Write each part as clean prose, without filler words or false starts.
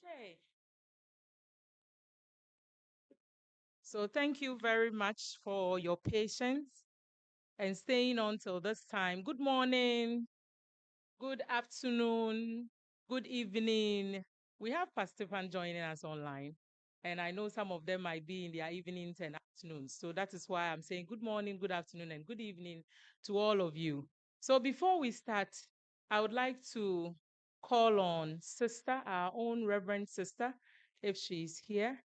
Okay. So thank you very much for your patience and staying on till this time. Good morning, good afternoon, good evening. We have Pastor Pan joining us online, and I know some of them might be in their evenings and afternoons. So that is why I'm saying good morning, good afternoon, and good evening to all of you. So before we start, I would like to call on Sister, our own Reverend Sister, if she's here,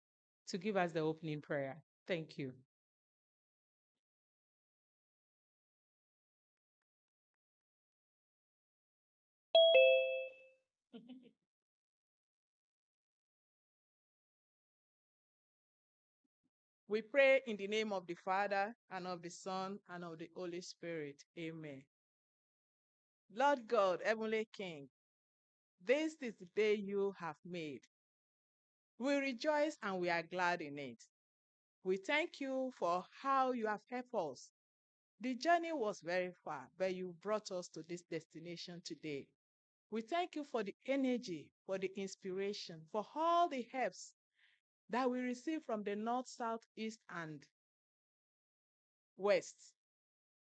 to give us the opening prayer. Thank you. We pray in the name of the Father, and of the Son, and of the Holy Spirit. Amen. Lord God, Heavenly King, this is the day you have made. We rejoice and we are glad in it. We thank you for how you have helped us. The journey was very far, but you brought us to this destination today. We thank you for the energy, for the inspiration, for all the helps that we receive from the north, south, east, and west.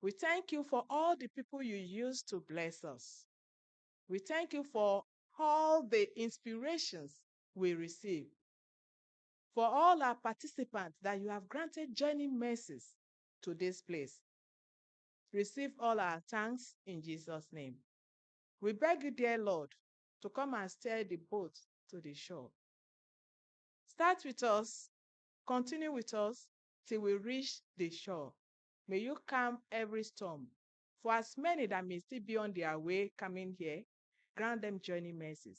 We thank you for all the people you use to bless us. We thank you for all the inspirations we receive, for all our participants that you have granted journey mercies to this place. Receive all our thanks in Jesus' name. We beg you, dear Lord, to come and steer the boat to the shore. Start with us, continue with us till we reach the shore. May you calm every storm. For as many that may still be on their way coming here, grant them journey mercies.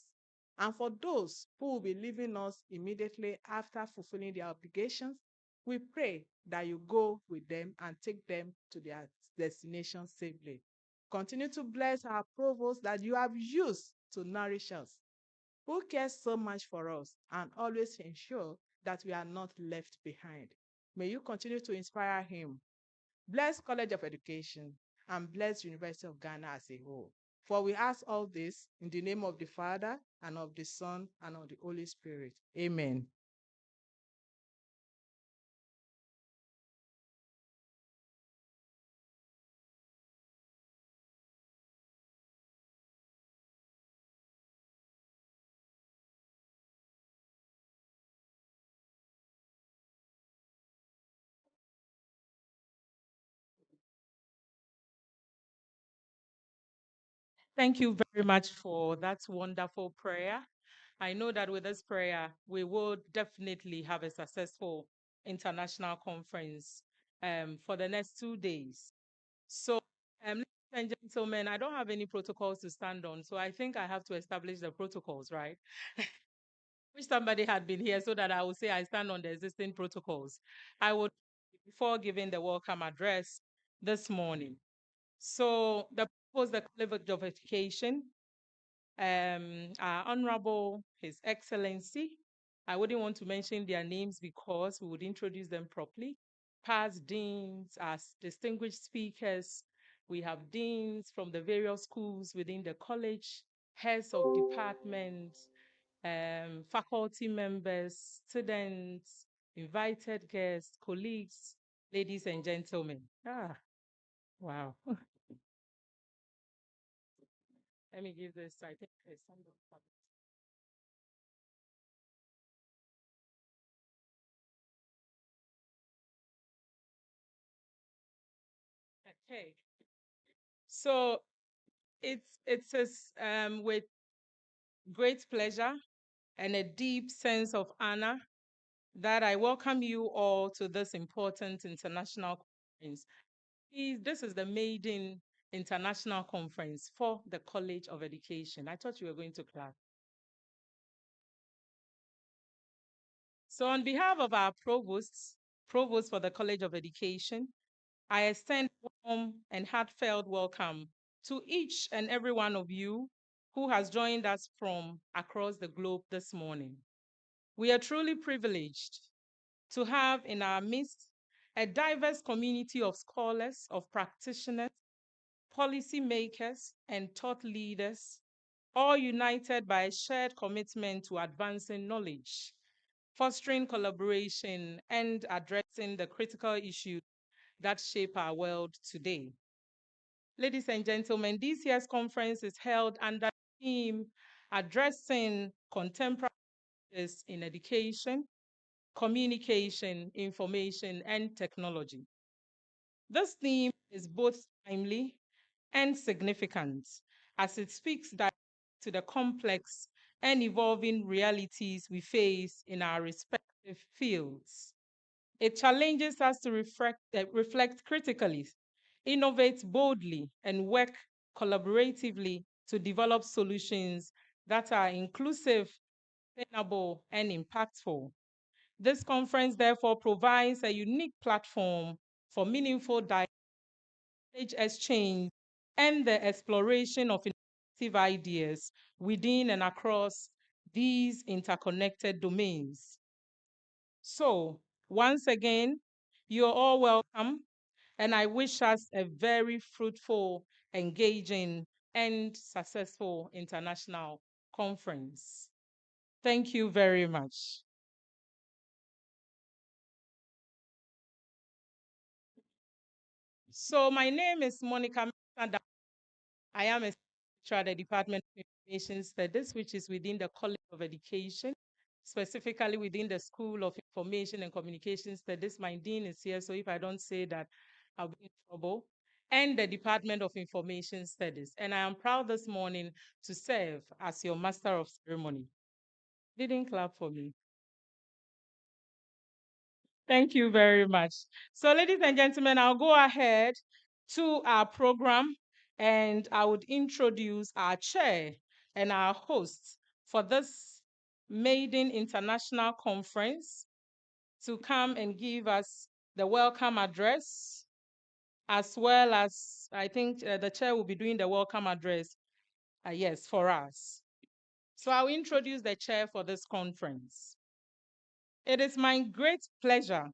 And for those who will be leaving us immediately after fulfilling their obligations, we pray that you go with them and take them to their destination safely. Continue to bless our provost that you have used to nourish us, who cares so much for us and always ensure that we are not left behind. May you continue to inspire him. Bless College of Education and bless University of Ghana as a whole. For we ask all this in the name of the Father, and of the Son, and of the Holy Spirit. Amen. Thank you very much for that wonderful prayer. I know that with this prayer, we will definitely have a successful international conference for the next 2 days. So, ladies and gentlemen, I don't have any protocols to stand on, so I think I have to establish the protocols, right? Wish somebody had been here so that I would say I stand on the existing protocols. I would, before giving the welcome address this morning. So, the purpose, the College of Education, our Honorable His Excellency. I wouldn't want to mention their names because we would introduce them properly. Past deans, as distinguished speakers, we have deans from the various schools within the college, heads of departments, faculty members, students, invited guests, colleagues, ladies and gentlemen. Wow. Let me give this, I think there's some. Okay. So it's with great pleasure and a deep sense of honor that I welcome you all to this important international conference. This is the maiden international conference for the College of Education. I thought you were going to clap. So on behalf of our provost for the College of Education, I extend warm and heartfelt welcome to each and every one of you who has joined us from across the globe this morning. We are truly privileged to have in our midst a diverse community of scholars, of practitioners, policymakers, and thought leaders all united by a shared commitment to advancing knowledge, fostering collaboration, and addressing the critical issues that shape our world today. Ladies and gentlemen, this year's conference is held under the theme Addressing Contemporary Issues in Education, Communication, Information, and Technology. This theme is both timely and significant as it speaks directly to the complex and evolving realities we face in our respective fields. It challenges us to reflect critically, innovate boldly, and work collaboratively to develop solutions that are inclusive, sustainable, and impactful. This conference, therefore, provides a unique platform for meaningful knowledge exchange and the exploration of innovative ideas within and across these interconnected domains. So, once again, you're all welcome, and I wish us a very fruitful, engaging, and successful international conference. Thank you very much. So, my name is Monica Mensah. I am a teacher at the Department of Information Studies, which is within the College of Education, specifically within the School of Information and Communication Studies. My dean is here, so if I don't say that, I'll be in trouble. And the Department of Information Studies. And I am proud this morning to serve as your Master of Ceremony. Didn't clap for me. Thank you very much. So, ladies and gentlemen, I'll go ahead to our program and I would introduce our chair and our host for this maiden international conference to come and give us the welcome address, as well as I think the chair will be doing the welcome address, yes, for us. So I'll introduce the chair for this conference. It is my great pleasure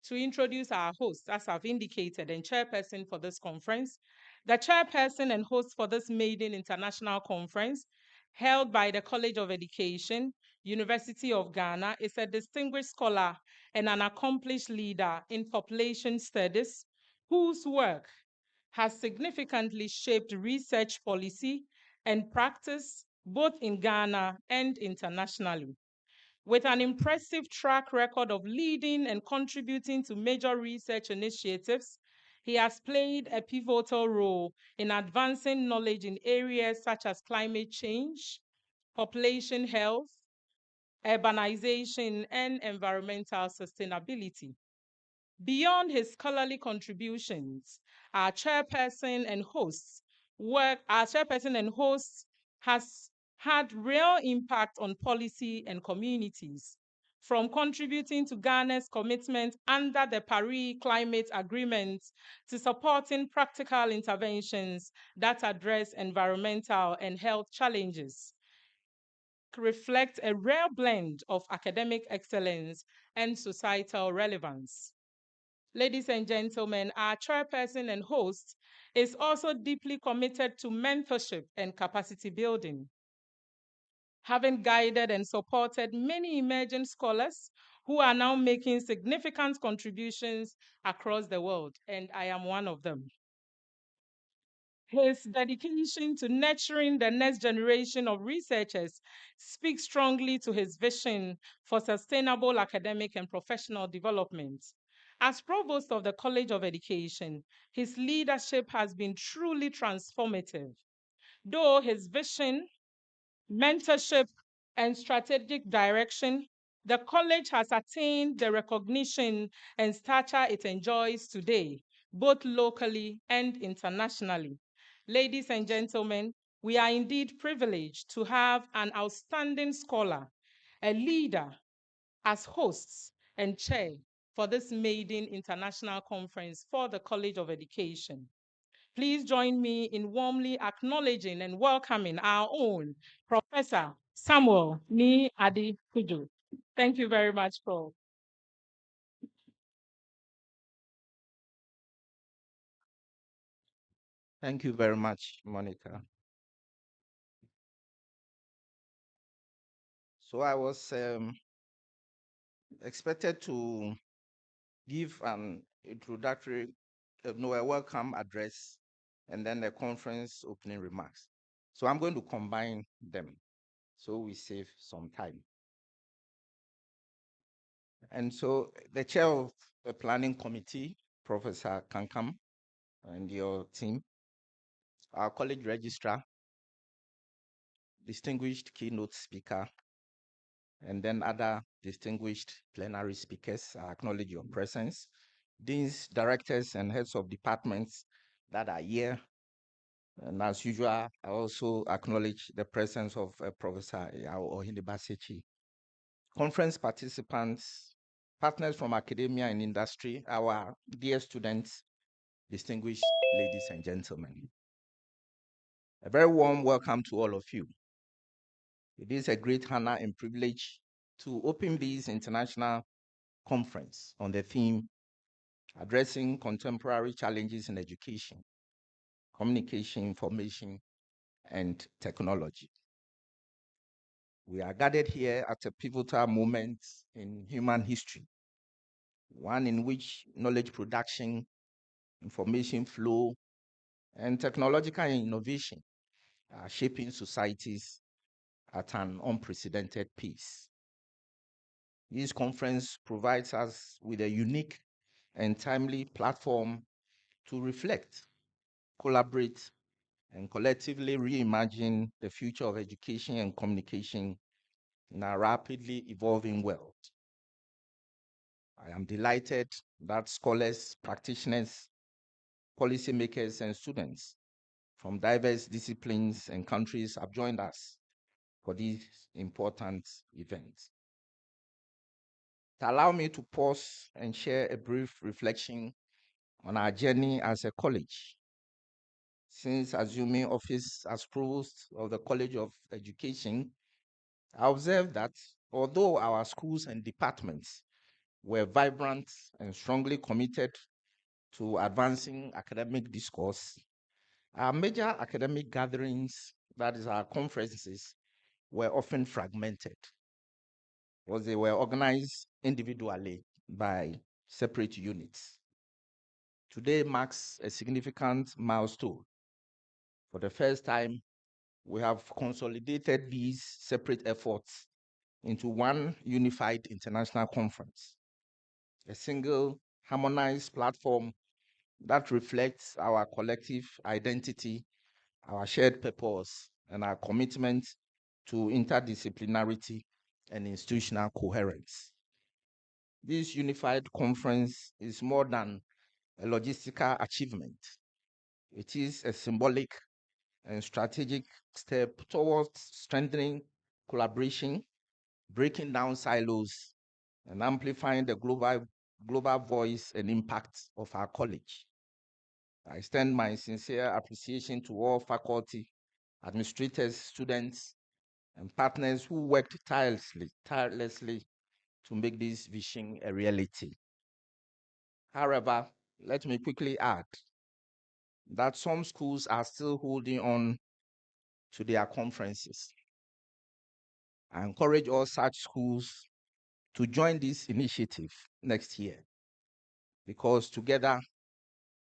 to introduce our host, as I've indicated, and chairperson for this conference. The chairperson and host for this maiden international conference, held by the College of Education, University of Ghana, is a distinguished scholar and an accomplished leader in population studies, whose work has significantly shaped research policy and practice both in Ghana and internationally. With an impressive track record of leading and contributing to major research initiatives, he has played a pivotal role in advancing knowledge in areas such as climate change, population health, urbanization, and environmental sustainability. Beyond his scholarly contributions, our chairperson and hosts has had real impact on policy and communities, from contributing to Ghana's commitment under the Paris Climate Agreement to supporting practical interventions that address environmental and health challenges. Reflect a rare blend of academic excellence and societal relevance. Ladies and gentlemen, our chairperson and host is also deeply committed to mentorship and capacity building, having guided and supported many emerging scholars who are now making significant contributions across the world, and I am one of them. His dedication to nurturing the next generation of researchers speaks strongly to his vision for sustainable academic and professional development. As provost of the College of Education, his leadership has been truly transformative. Though his vision, mentorship, and strategic direction, the college has attained the recognition and stature it enjoys today, both locally and internationally. Ladies and gentlemen, we are indeed privileged to have an outstanding scholar, a leader, as hosts and chair for this maiden international conference for the College of Education. Please join me in warmly acknowledging and welcoming our own Professor Samuel Ni Adi Kujo. Thank you very much, Prof. Thank you very much, Monica. So I was expected to give an introductory, no, a welcome address, and then the conference opening remarks. So I'm going to combine them so we save some time. And so the chair of the planning committee, Professor Kankam, and your team, our college registrar, distinguished keynote speaker, and then other distinguished plenary speakers, I acknowledge your presence. Deans, directors, and heads of departments that are here. And as usual, I also acknowledge the presence of Professor Ohinibasechi. Conference participants, partners from academia and industry, our dear students, distinguished ladies and gentlemen. A very warm welcome to all of you. It is a great honor and privilege to open this international conference on the theme addressing contemporary challenges in education, communication, information, and technology. We are gathered here at a pivotal moment in human history, one in which knowledge production, information flow, and technological innovation are shaping societies at an unprecedented pace. This conference provides us with a unique and timely platform to reflect, collaborate, and collectively reimagine the future of education and communication in a rapidly evolving world. I am delighted that scholars, practitioners, policymakers, and students from diverse disciplines and countries have joined us for this important event. Allow me to pause and share a brief reflection on our journey as a college. Since assuming office as provost of the College of Education, I observed that although our schools and departments were vibrant and strongly committed to advancing academic discourse, our major academic gatherings, that is our conferences, were often fragmented because they were organized individually by separate units. Today marks a significant milestone. For the first time, we have consolidated these separate efforts into one unified international conference, a single harmonized platform that reflects our collective identity, our shared purpose, and our commitment to interdisciplinarity and institutional coherence. This unified conference is more than a logistical achievement. It is a symbolic and strategic step towards strengthening collaboration, breaking down silos, and amplifying the global voice and impact of our college. I extend my sincere appreciation to all faculty, administrators, students, and partners who worked tirelessly to make this vision a reality. However, let me quickly add that some schools are still holding on to their conferences. I encourage all such schools to join this initiative next year because together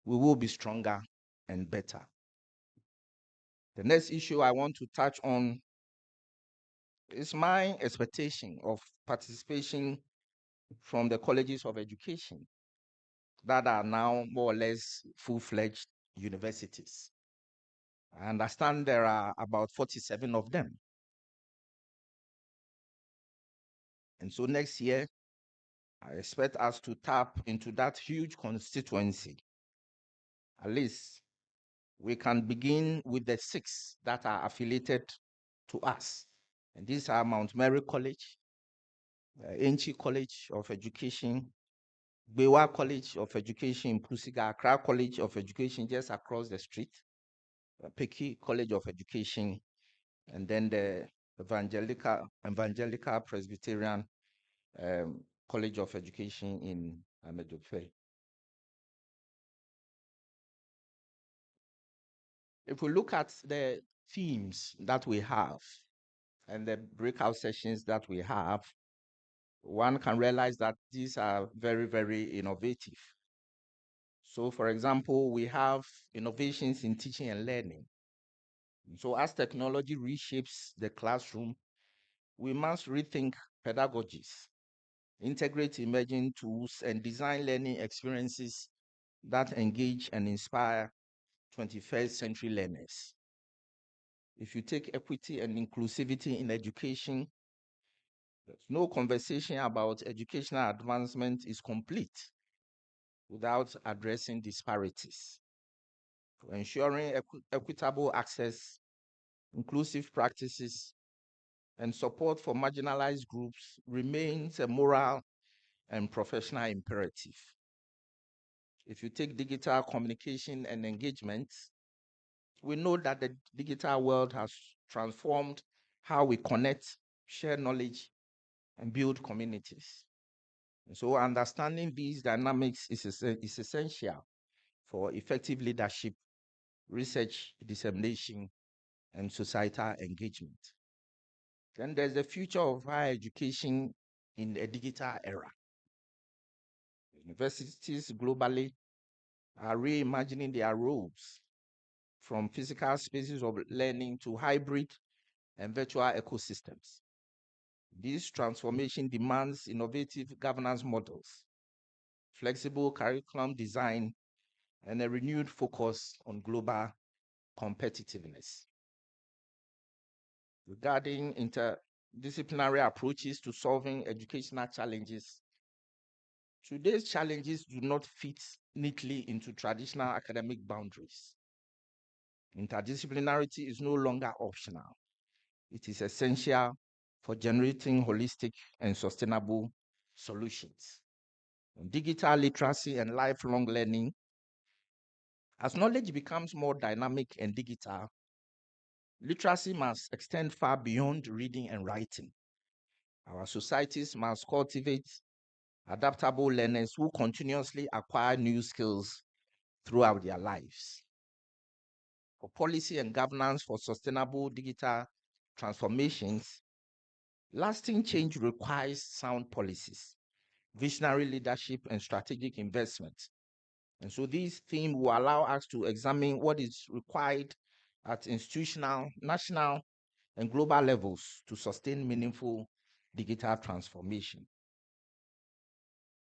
we will be stronger and better. The next issue I want to touch on is my expectation of participation from the colleges of education that are now more or less full-fledged universities. I understand there are about 47 of them. And so next year, I expect us to tap into that huge constituency. At least we can begin with the 6 that are affiliated to us. And these are Mount Mary College, Enchi College of Education, Bewa College of Education in Pusiga, Accra College of Education just across the street, Peki College of Education, and then the Evangelical Presbyterian College of Education in Amedofe. If we look at the themes that we have, and the breakout sessions that we have, one can realize that these are very, very innovative. So, for example, we have innovations in teaching and learning. So, as technology reshapes the classroom, we must rethink pedagogies, integrate emerging tools, and design learning experiences that engage and inspire 21st century learners. If you take equity and inclusivity in education, no conversation about educational advancement is complete without addressing disparities. Ensuring equitable access, inclusive practices, and support for marginalized groups remains a moral and professional imperative. If you take digital communication and engagement, we know that the digital world has transformed how we connect, share knowledge, and build communities. And so understanding these dynamics is essential for effective leadership, research dissemination, and societal engagement. Then there's the future of higher education in a digital era. Universities globally are reimagining their roles from physical spaces of learning to hybrid and virtual ecosystems. This transformation demands innovative governance models, flexible curriculum design, and a renewed focus on global competitiveness. Regarding interdisciplinary approaches to solving educational challenges, today's challenges do not fit neatly into traditional academic boundaries. Interdisciplinarity is no longer optional. It is essential for generating holistic and sustainable solutions. Digital literacy and lifelong learning, as knowledge becomes more dynamic and digital, literacy must extend far beyond reading and writing. Our societies must cultivate adaptable learners who continuously acquire new skills throughout their lives. For policy and governance for sustainable digital transformations, lasting change requires sound policies, visionary leadership, and strategic investment. And so these themes will allow us to examine what is required at institutional, national, and global levels to sustain meaningful digital transformation.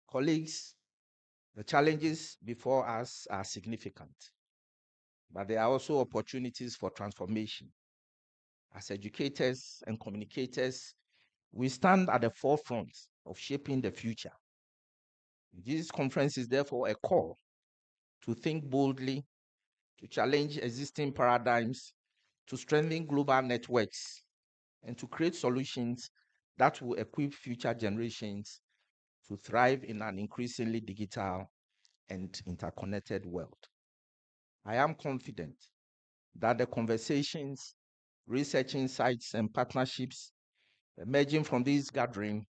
Colleagues, the challenges before us are significant, but there are also opportunities for transformation. As educators and communicators, we stand at the forefront of shaping the future. This conference is therefore a call to think boldly, to challenge existing paradigms, to strengthen global networks, and to create solutions that will equip future generations to thrive in an increasingly digital and interconnected world. I am confident that the conversations, research insights, and partnerships emerging from this gathering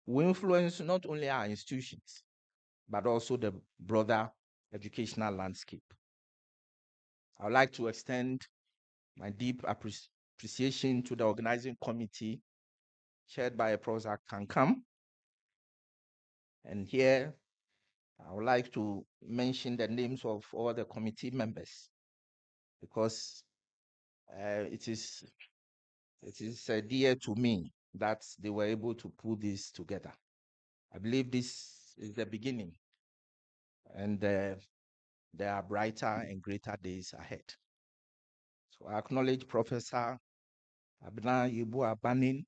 will influence not only our institutions, but also the broader educational landscape. I would like to extend my deep appreciation to the organizing committee chaired by Professor Kankam. And here, I would like to mention the names of all the committee members because it is dear to me that they were able to put this together. I believe this is the beginning, and there are brighter and greater days ahead. So I acknowledge Professor Abna Yibu Abanin,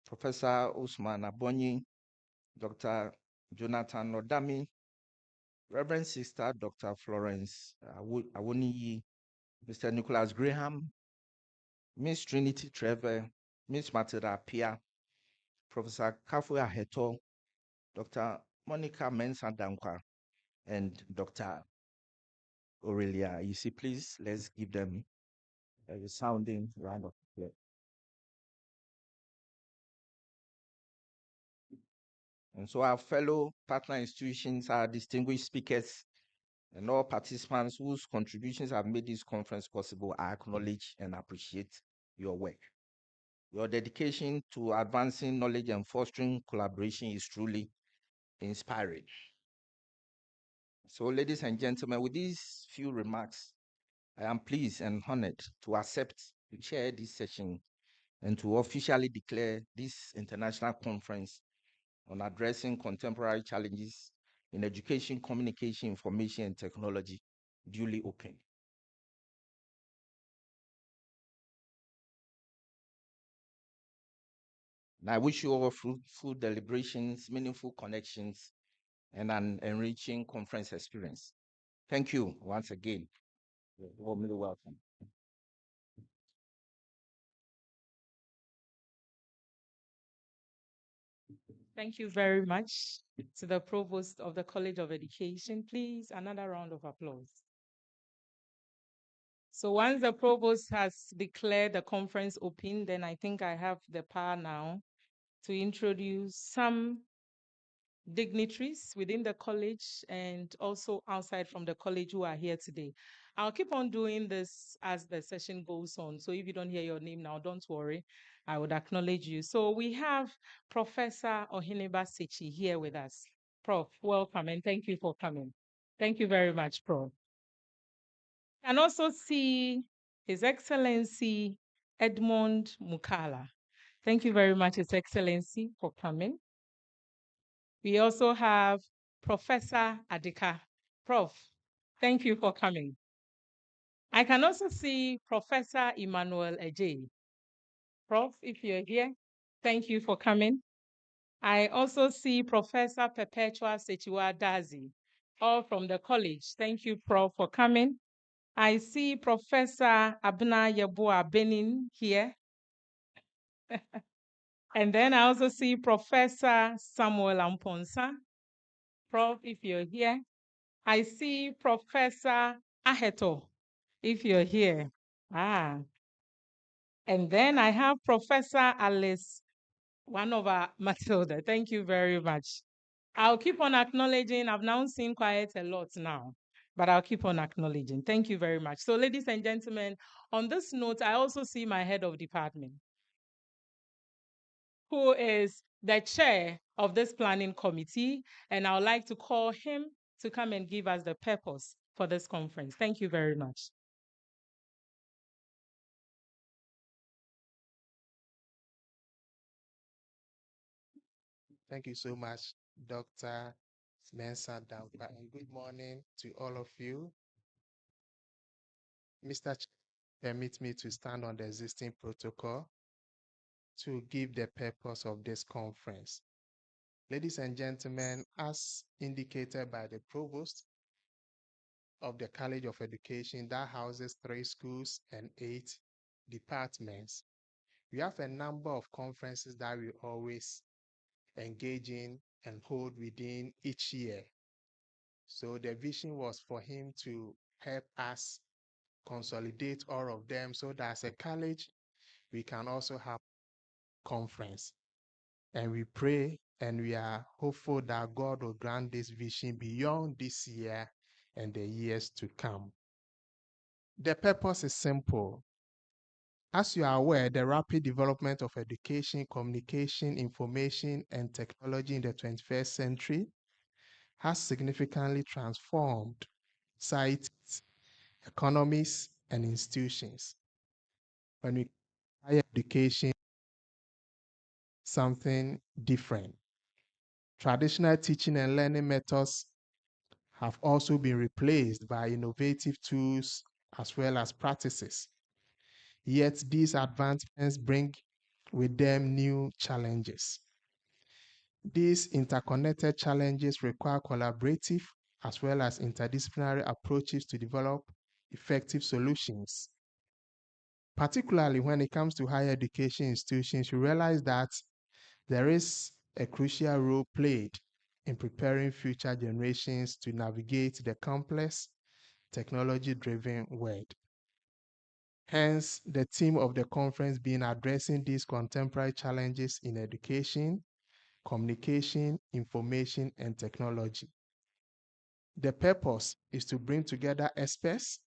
Professor Usman Abonyi, Dr. Jonathan Nodami, Reverend Sister Dr. Florence Awoniyi, Mr. Nicholas Graham, Miss Trinity Trevor, Miss Matilda Pia, Professor Kafu Aheto, Dr. Monica Mensah Dankwa, and Dr. Aurelia. You see, please, let's give them a resounding round of applause. And so our fellow partner institutions, our distinguished speakers, and all participants whose contributions have made this conference possible, I acknowledge and appreciate your work. Your dedication to advancing knowledge and fostering collaboration is truly inspiring. So, ladies and gentlemen, with these few remarks, I am pleased and honored to accept to chair this session and to officially declare this international conference on addressing contemporary challenges in education, communication, information, and technology duly open. And I wish you all fruitful deliberations, meaningful connections, and an enriching conference experience. Thank you once again. You're warmly welcome. Thank you very much to the Provost of the College of Education. Please, another round of applause. So once the Provost has declared the conference open, then I think I have the power now to introduce some dignitaries within the college and also outside from the college who are here today. I'll keep on doing this as the session goes on. So if you don't hear your name now, don't worry. I would acknowledge you. So we have Professor Oheneba Sechi here with us. Prof, welcome and thank you for coming. Thank you very much, Prof. And also see His Excellency Edmond Mukala. Thank you very much, His Excellency, for coming. We also have Professor Adika. Prof, thank you for coming. I can also see Professor Emmanuel Ejay. Prof, if you're here, thank you for coming. I also see Professor Perpetua Sechiwa Dazi, all from the college. Thank you, Prof, for coming. I see Professor Abna Yeboah Benin here. And then I also see Professor Samuel Amponsa. Prof, if you're here. I see Professor Aheto, if you're here. And then I have Professor Alice, one of our Matilda. Thank you very much. I'll keep on acknowledging. I've now seen quite a lot now, but I'll keep on acknowledging. Thank you very much. So, ladies and gentlemen, on this note, I also see my head of department, who is the chair of this planning committee, and I would like to call him to come and give us the purpose for this conference. Thank you very much. Thank you so much, Dr. Mensa Dampa, and good morning to all of you. Mr. Permit me to stand on the existing protocol to give the purpose of this conference. Ladies and gentlemen, as indicated by the Provost of the College of Education that houses 3 schools and 8 departments, we have a number of conferences that we always engage in and hold within each year. So the vision was for him to help us consolidate all of them so that as a college, we can also have conference. And we pray and we are hopeful that God will grant this vision beyond this year and the years to come. The purpose is simple. As you are aware, the rapid development of education, communication, information, and technology in the 21st century has significantly transformed societies, economies, and institutions. When we higher education, something different. Traditional teaching and learning methods have also been replaced by innovative tools as well as practices. Yet these advancements bring with them new challenges. These interconnected challenges require collaborative as well as interdisciplinary approaches to develop effective solutions. Particularly when it comes to higher education institutions, you realize that there is a crucial role played in preparing future generations to navigate the complex, technology-driven world. Hence, the theme of the conference being addressing these contemporary challenges in education, communication, information, and technology. The purpose is to bring together experts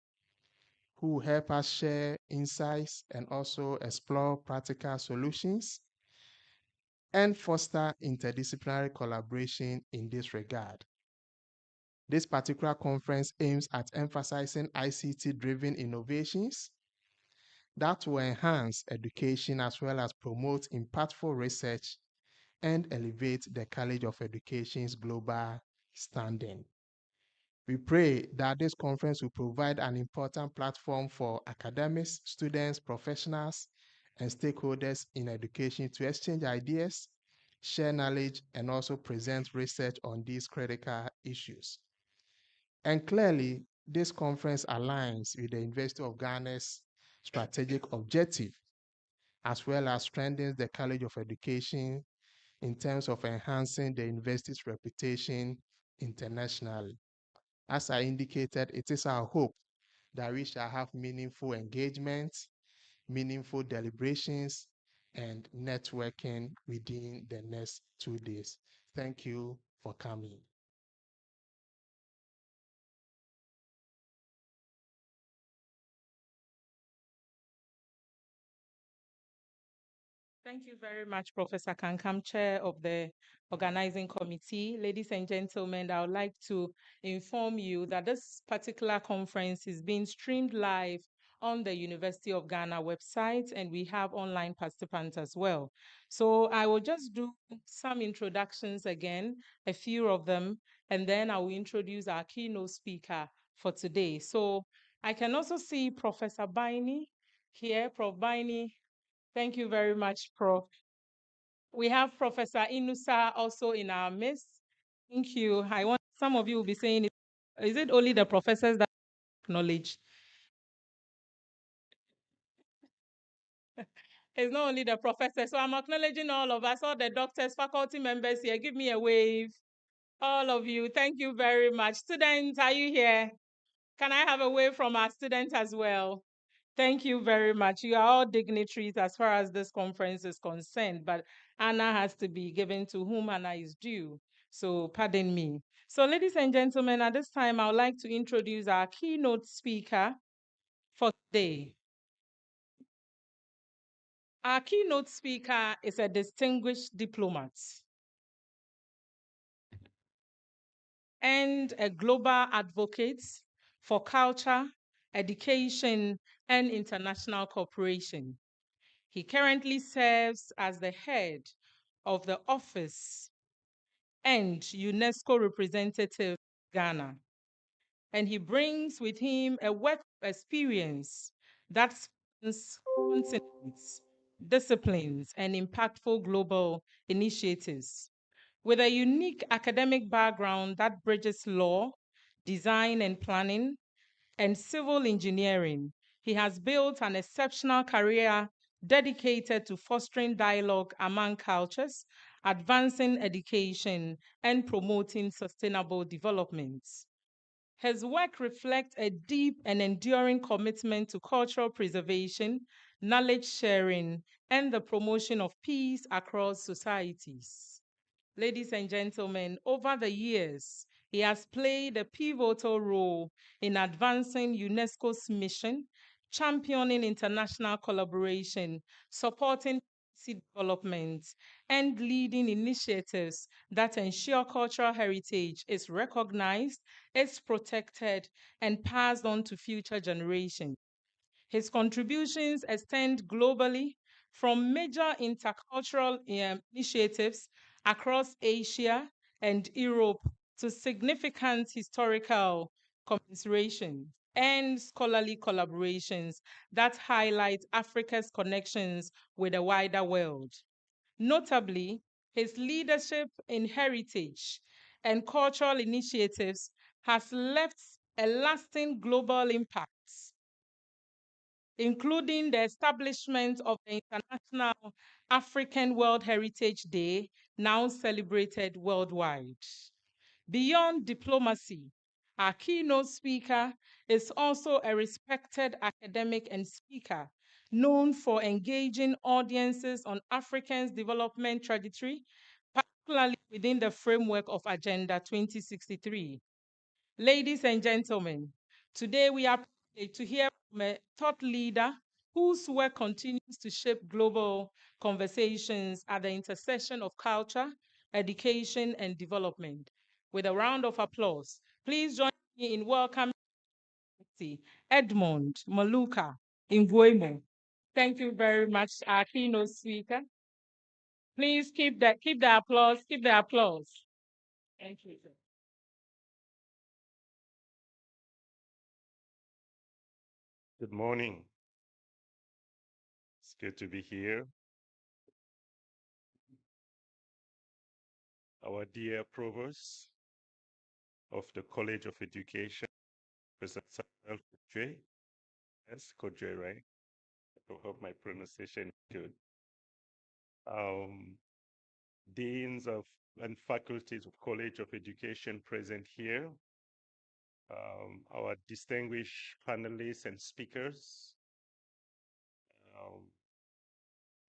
who will help us share insights and also explore practical solutions and foster interdisciplinary collaboration in this regard. This particular conference aims at emphasizing ICT-driven innovations that will enhance education as well as promote impactful research and elevate the College of Education's global standing. We pray that this conference will provide an important platform for academics, students, professionals, and stakeholders in education to exchange ideas, share knowledge, and also present research on these critical issues. And clearly, this conference aligns with the University of Ghana's strategic objective, as well as strengthens the College of Education in terms of enhancing the university's reputation internationally. As I indicated, it is our hope that we shall have meaningful engagement, meaningful deliberations, and networking within the next 2 days. Thank you for coming. Thank you very much, Professor Kankam, Chair of the Organizing Committee. Ladies and gentlemen, I would like to inform you that this particular conference is being streamed live on the University of Ghana website, and we have online participants as well. So I will just do some introductions again, a few of them, and then I will introduce our keynote speaker for today. So I can also see Professor Baini here. Prof. Baini, thank you very much, Prof. We have Professor Inusa also in our midst. Thank you. I want some of you will be saying, is it only the professors that acknowledge? It's not only the professors. So I'm acknowledging all of us, all the doctors, faculty members here. Give me a wave. All of you. Thank you very much. Students, are you here? Can I have a wave from our students as well? Thank you very much. You are all dignitaries as far as this conference is concerned, but honor has to be given to whom honor is due. So pardon me. So ladies and gentlemen, at this time, I would like to introduce our keynote speaker for today. Our keynote speaker is a distinguished diplomat and a global advocate for culture, education, and international cooperation. He currently serves as the head of the Office and UNESCO representative Ghana. And he brings with him a work experience that spans continents, disciplines, and impactful global initiatives. With a unique academic background that bridges law, design and planning, and civil engineering, he has built an exceptional career dedicated to fostering dialogue among cultures, advancing education, and promoting sustainable development. His work reflects a deep and enduring commitment to cultural preservation, knowledge sharing, and the promotion of peace across societies. Ladies and gentlemen, over the years, he has played a pivotal role in advancing UNESCO's mission, championing international collaboration, supporting policy development, and leading initiatives that ensure cultural heritage is recognized, is protected, and passed on to future generations. His contributions extend globally from major intercultural initiatives across Asia and Europe to significant historical commiseration and scholarly collaborations that highlight Africa's connections with the wider world. Notably, his leadership in heritage and cultural initiatives has left a lasting global impact, including the establishment of the International African World Heritage Day, now celebrated worldwide. Beyond diplomacy, our keynote speaker is also a respected academic and speaker, known for engaging audiences on Africa's development trajectory, particularly within the framework of Agenda 2063. Ladies and gentlemen, today we are privileged to hear thought leader whose work continues to shape global conversations at the intersection of culture, education, and development. With a round of applause, please join me in welcoming Edmond Maluka Nguemo. Thank you very much, our keynote speaker. Please keep the applause, keep the applause. Thank you. Good morning. It's good to be here. Our dear Provost of the College of Education, Professor Samuel Kudjei. Yes, Kudjei, right? I hope my pronunciation is good. Deans of and faculties of College of Education present here. Our distinguished panelists and speakers.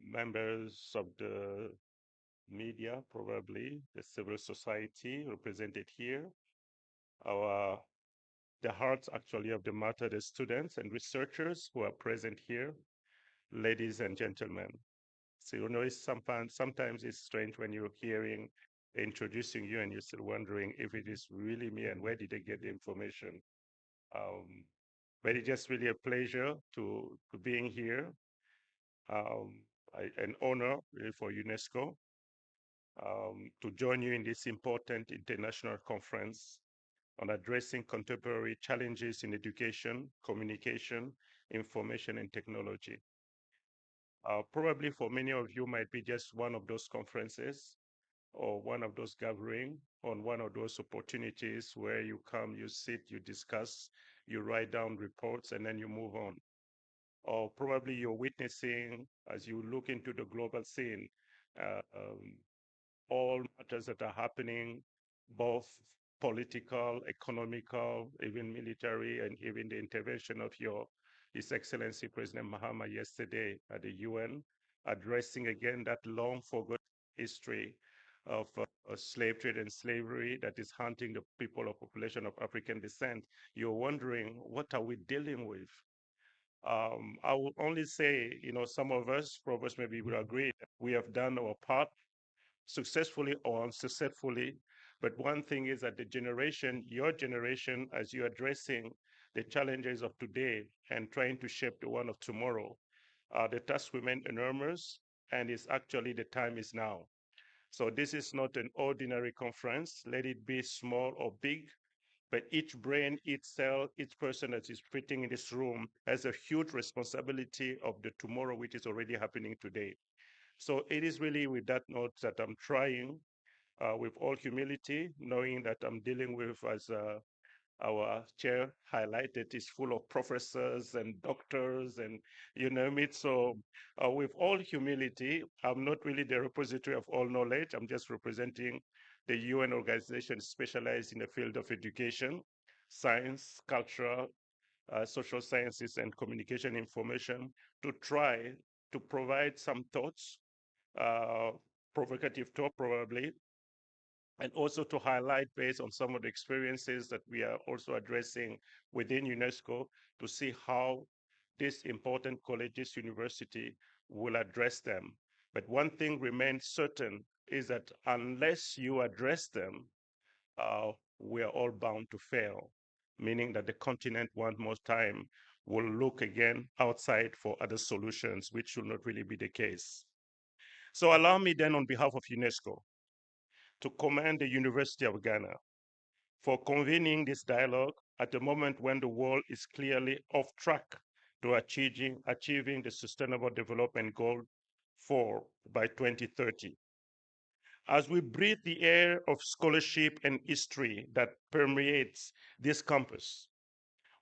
Members of the media, probably, the civil society represented here, the hearts actually of the matter, the students and researchers who are present here, ladies and gentlemen. So you know, sometimes it's strange when you're hearing, introducing you and you're still wondering if it is really me and where did they get the information. But it's just really a pleasure to being here. An honor really for UNESCO to join you in this important international conference on addressing contemporary challenges in education, communication, information, and technology. Probably for many of you might be just one of those conferences or one of those gatherings on one of those opportunities where you come, you sit, you discuss, you write down reports, and then you move on. Or probably you're witnessing as you look into the global scene, all matters that are happening, both political, economical, even military, and even the intervention of His Excellency President Mahama yesterday at the UN, addressing again that long forgotten history of slave trade and slavery that is hunting the people of population of African descent. You're wondering, what are we dealing with? I will only say, you know, some of us, Provost maybe will agree, that we have done our part successfully or unsuccessfully. But one thing is that your generation, as you're addressing the challenges of today and trying to shape the one of tomorrow, the task remain enormous, and it's actually the time is now. So this is not an ordinary conference, let it be small or big, but each brain, each cell, each person that is fitting in this room has a huge responsibility of the tomorrow, which is already happening today. So it is really with that note that I'm trying with all humility, knowing that I'm dealing with, as our chair highlighted, is full of professors and doctors and you name it. So with all humility, I'm not really the repository of all knowledge. I'm just representing the UN organization specialized in the field of education, science, culture, social sciences, and communication information to try to provide some thoughts, provocative thought probably, and also to highlight based on some of the experiences that we are also addressing within UNESCO to see how this important colleges, university will address them. But one thing remains certain is that unless you address them, we are all bound to fail, meaning that the continent one more time will look again outside for other solutions, which should not really be the case. So allow me then on behalf of UNESCO to commend the University of Ghana for convening this dialogue at a moment when the world is clearly off track to achieving the Sustainable Development Goal 4 by 2030. As we breathe the air of scholarship and history that permeates this campus,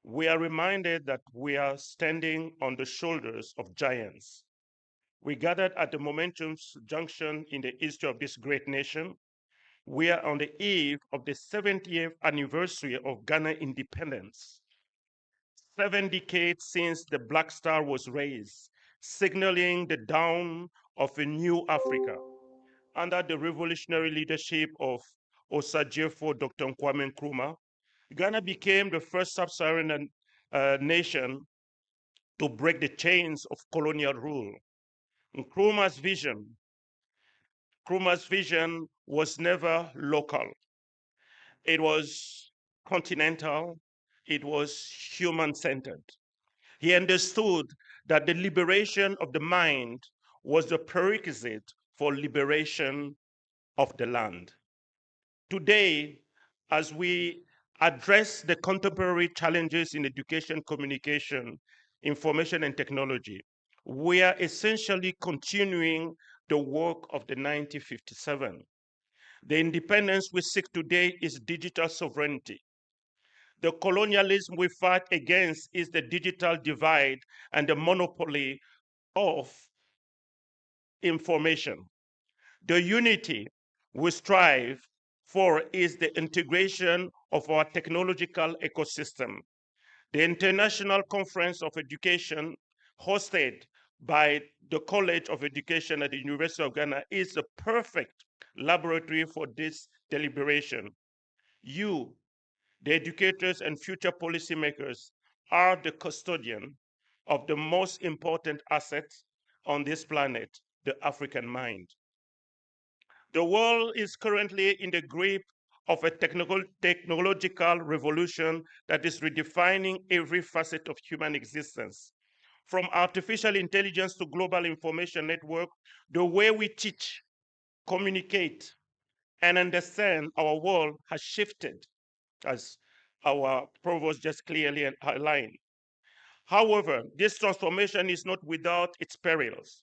we are reminded that we are standing on the shoulders of giants. We gathered at the momentous junction in the history of this great nation. We are on the eve of the 70th anniversary of Ghana independence. 7 decades since the Black Star was raised, signaling the dawn of a new Africa. Under the revolutionary leadership of Osagyefo Dr. Kwame Nkrumah, Ghana became the first sub-Saharan nation to break the chains of colonial rule. Nkrumah's vision was never local. It was continental. It was human-centered. He understood that the liberation of the mind was the prerequisite for liberation of the land. Today, as we address the contemporary challenges in education, communication, information, and technology, we are essentially continuing the work of the 1957. The independence we seek today is digital sovereignty. The colonialism we fight against is the digital divide and the monopoly of information. The unity we strive for is the integration of our technological ecosystem. The International Conference of Education, hosted by the College of Education at the University of Ghana, is the perfect laboratory for this deliberation. You, the educators and future policymakers, are the custodian of the most important asset on this planet, the African mind. The world is currently in the grip of a technological revolution that is redefining every facet of human existence. From artificial intelligence to global information network, the way we teach, communicate, and understand our world has shifted, as our provost just clearly outlined. However, this transformation is not without its perils.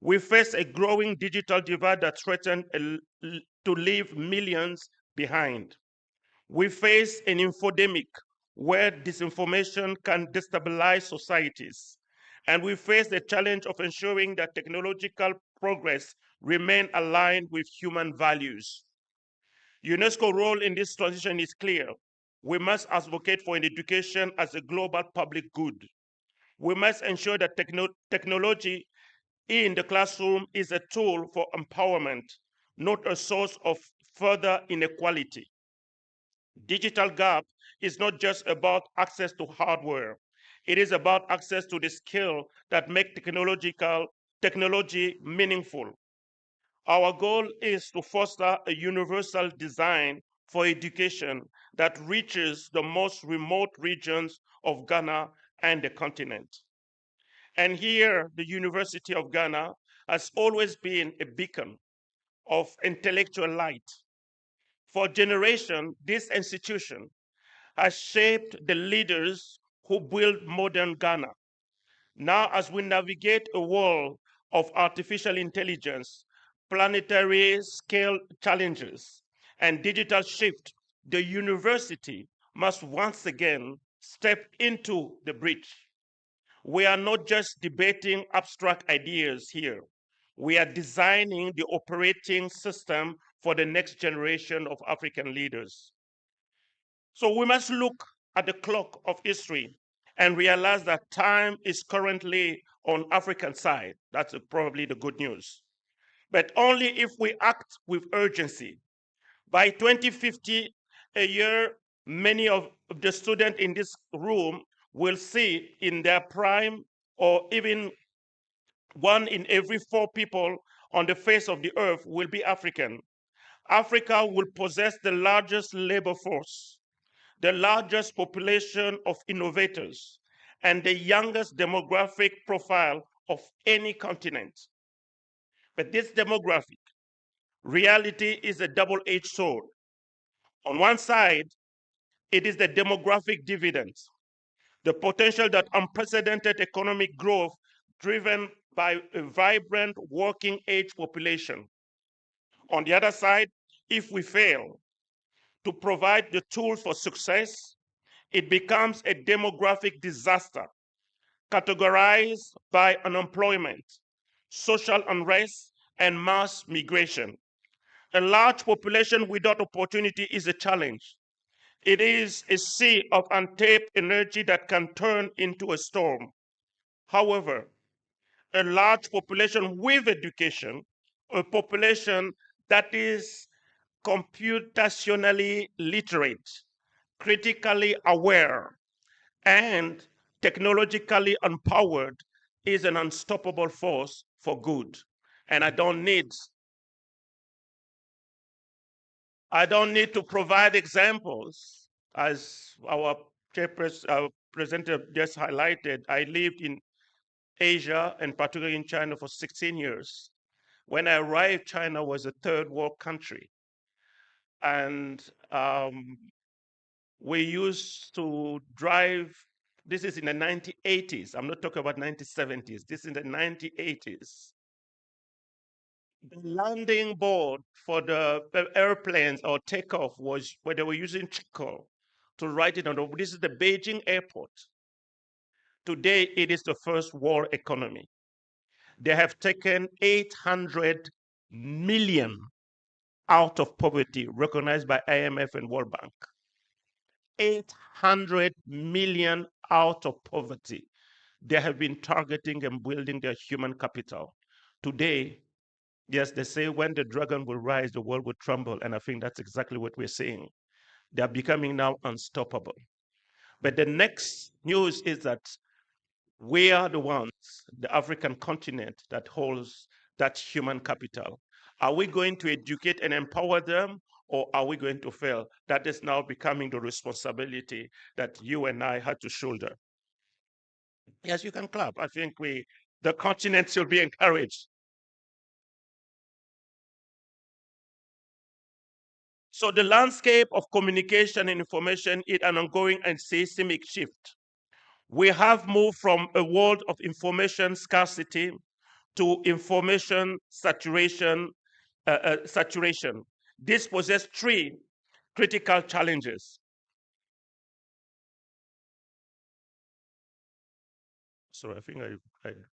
We face a growing digital divide that threatens to leave millions behind. We face an infodemic where disinformation can destabilize societies. And we face the challenge of ensuring that technological progress remain aligned with human values. UNESCO's role in this transition is clear. We must advocate for an education as a global public good. We must ensure that technology in the classroom is a tool for empowerment, not a source of further inequality. Digital gap is not just about access to hardware. It is about access to the skill that make technology meaningful. Our goal is to foster a universal design for education that reaches the most remote regions of Ghana and the continent. And here, the University of Ghana has always been a beacon of intellectual light. For generations, this institution has shaped the leaders who built modern Ghana. Now, as we navigate a world of artificial intelligence, planetary scale challenges, and digital shift, the university must once again step into the breach. We are not just debating abstract ideas here. We are designing the operating system for the next generation of African leaders. So we must look at the clock of history and realize that time is currently on African side. That's probably the good news. But only if we act with urgency. By 2050, a year, many of the students in this room will see in their prime, or even 1 in every 4 people on the face of the earth will be African. Africa will possess the largest labor force, the largest population of innovators, and the youngest demographic profile of any continent. But this demographic reality is a double-edged sword. On one side, it is the demographic dividend, the potential that unprecedented economic growth driven by a vibrant working age population. On the other side, if we fail to provide the tools for success, it becomes a demographic disaster categorized by unemployment, social unrest, and mass migration. A large population without opportunity is a challenge. It is a sea of untapped energy that can turn into a storm. However, a large population with education, a population that is computationally literate, critically aware, and technologically empowered, is an unstoppable force for good. And I don't need to provide examples. As our presenter just highlighted, I lived in Asia and particularly in China for 16 years. When I arrived, China was a third world country. And we used to drive, this is in the 1980s. I'm not talking about 1970s. This is in the 1980s. The landing board for the airplanes or takeoff was where they were using charcoal to write it on. This is the Beijing airport. Today, it is the first world economy. They have taken 800 million out of poverty, recognized by IMF and World Bank. 800 million out of poverty. They have been targeting and building their human capital. Today, yes, they say when the dragon will rise, the world will tremble. And I think that's exactly what we're seeing. They are becoming now unstoppable. But the next news is that we are the ones, the African continent, that holds that human capital. Are we going to educate and empower them, or are we going to fail? That is now becoming the responsibility that you and I had to shoulder. Yes, you can clap. I think the continent should be encouraged. So the landscape of communication and information is an ongoing and seismic shift. We have moved from a world of information scarcity to information saturation. This poses three critical challenges. So I think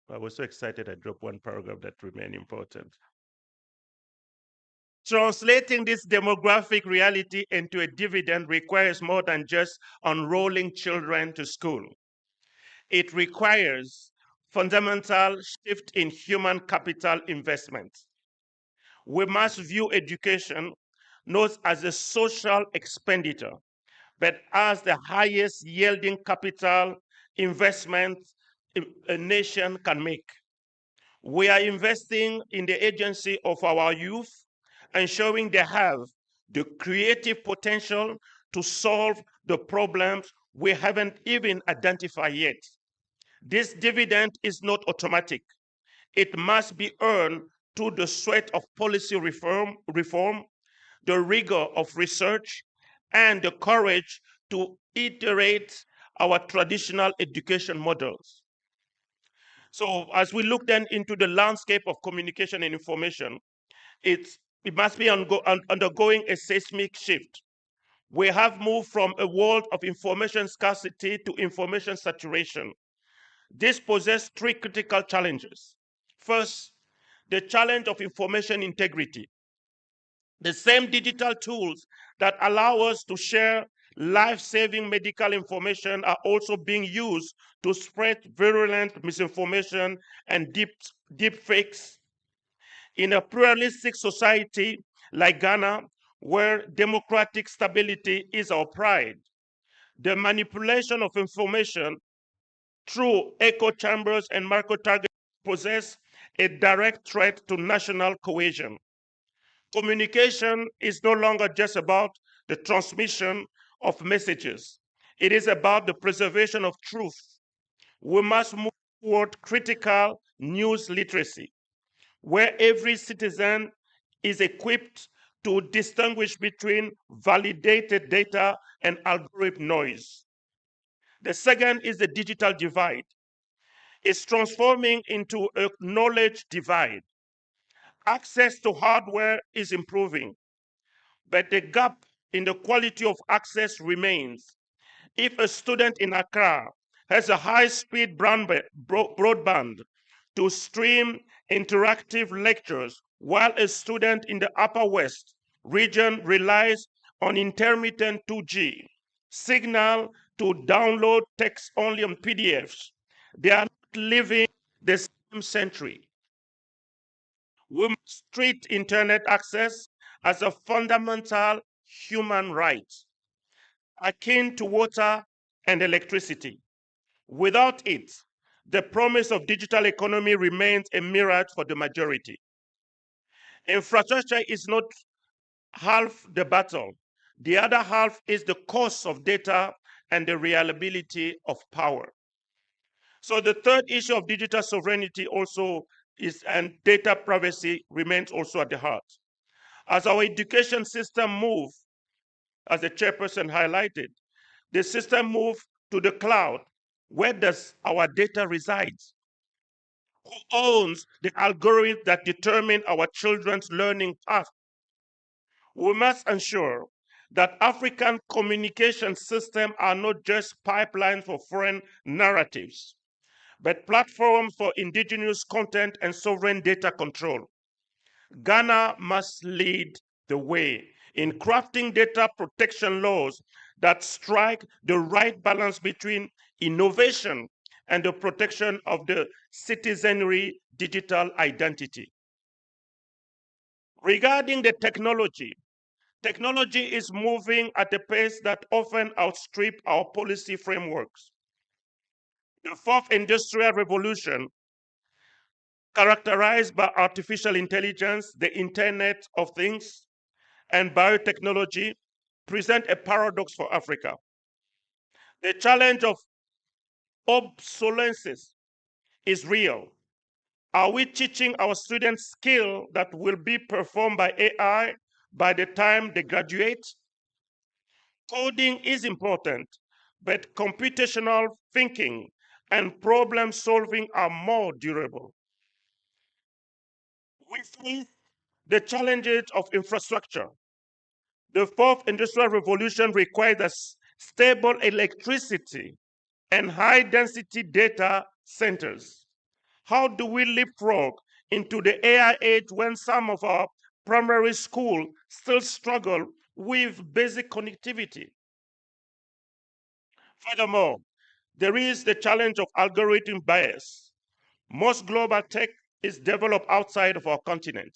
I was so excited I dropped one paragraph that remained important. Translating this demographic reality into a dividend requires more than just enrolling children to school. It requires fundamental shift in human capital investment. We must view education not as a social expenditure, but as the highest yielding capital investment a nation can make. We are investing in the agency of our youth, ensuring they have the creative potential to solve the problems we haven't even identified yet. This dividend is not automatic. It must be earned through the sweat of policy reform, the rigor of research, and the courage to iterate our traditional education models. So as we look then into the landscape of communication and information, it must be undergoing a seismic shift. We have moved from a world of information scarcity to information saturation. This poses three critical challenges. First, the challenge of information integrity. The same digital tools that allow us to share life-saving medical information are also being used to spread virulent misinformation and deep fakes. In a pluralistic society like Ghana, where democratic stability is our pride, the manipulation of information through echo chambers and micro-targeting poses a direct threat to national cohesion. Communication is no longer just about the transmission of messages. It is about the preservation of truth. We must move toward critical news literacy, where every citizen is equipped to distinguish between validated data and algorithm noise. The second is the digital divide. It's transforming into a knowledge divide. Access to hardware is improving, but the gap in the quality of access remains. If a student in Accra has a high-speed broadband to stream interactive lectures, while a student in the Upper West region relies on intermittent 2G signal to download text only on PDFs, they are not living the same century. We must treat internet access as a fundamental human right, akin to water and electricity. Without it, the promise of digital economy remains a mirage for the majority. Infrastructure is not half the battle. The other half is the cost of data and the reliability of power. So the third issue of digital sovereignty also is, and data privacy remains also at the heart. As our education system moves, as the chairperson highlighted, the system moves to the cloud. Where does our data reside? Who owns the algorithms that determine our children's learning path? We must ensure that African communication systems are not just pipelines for foreign narratives, but platforms for indigenous content and sovereign data control. Ghana must lead the way in crafting data protection laws that strike the right balance between innovation and the protection of the citizenry digital identity. Regarding the technology is moving at a pace that often outstrips our policy frameworks. The fourth industrial revolution, characterized by artificial intelligence, the Internet of Things, and biotechnology, present a paradox for Africa. The challenge of obsolescence is real. Are we teaching our students skills that will be performed by AI by the time they graduate? Coding is important, but computational thinking and problem solving are more durable. We face the challenges of infrastructure. The fourth industrial revolution requires stable electricity and high density data centers. How do we leapfrog into the AI age when some of our primary schools still struggle with basic connectivity? Furthermore, there is the challenge of algorithm bias. Most global tech is developed outside of our continent.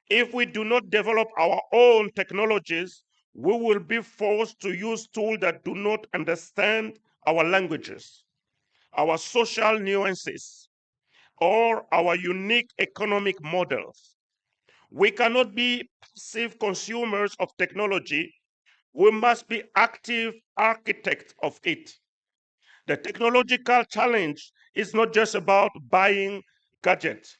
If we do not develop our own technologies, we will be forced to use tools that do not understand our languages, our social nuances, or our unique economic models. We cannot be passive consumers of technology. We must be active architects of it. The technological challenge is not just about buying gadgets.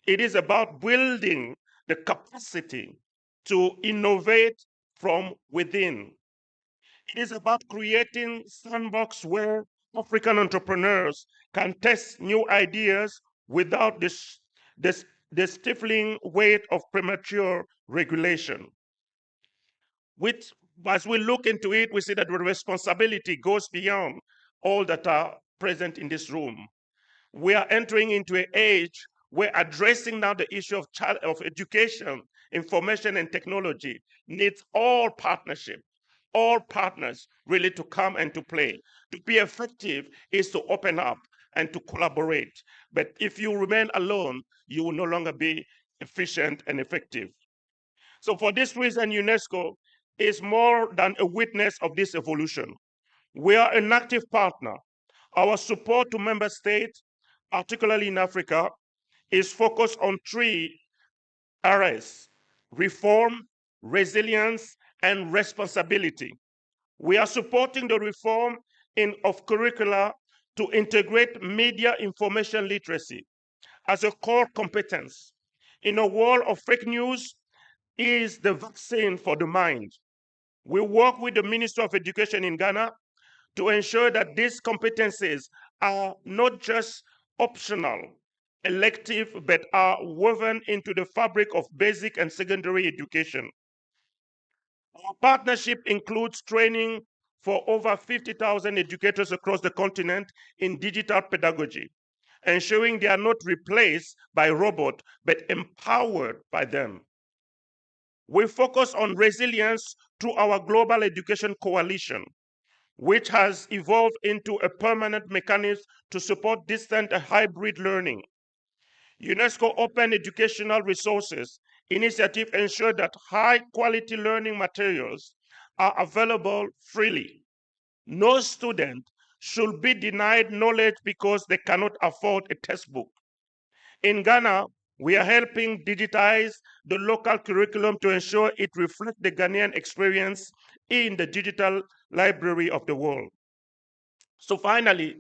It is about building the capacity to innovate from within. It is about creating sandbox where African entrepreneurs can test new ideas without the stifling weight of premature regulation. Which, as we look into it, we see that the responsibility goes beyond all that are present in this room. We are entering into an age where addressing now the issue of education, information, and technology needs all partnership, all partners really to come and to play. To be effective is to open up and to collaborate. But if you remain alone, you will no longer be efficient and effective. So for this reason, UNESCO is more than a witness of this evolution. We are an active partner. Our support to member states, particularly in Africa, is focused on three areas: reform, resilience, and responsibility. We are supporting the reform of curricula to integrate media information literacy as a core competence. In a world of fake news, is the vaccine for the mind. We work with the Ministry of Education in Ghana to ensure that these competencies are not just optional, elective, but are woven into the fabric of basic and secondary education. Our partnership includes training for over 50,000 educators across the continent in digital pedagogy, ensuring they are not replaced by robots, but empowered by them. We focus on resilience through our Global Education Coalition, which has evolved into a permanent mechanism to support distant and hybrid learning. UNESCO Open Educational Resources initiative ensure that high quality learning materials are available freely. No student should be denied knowledge because they cannot afford a textbook. In Ghana, we are helping digitize the local curriculum to ensure it reflects the Ghanaian experience in the digital library of the world. So finally,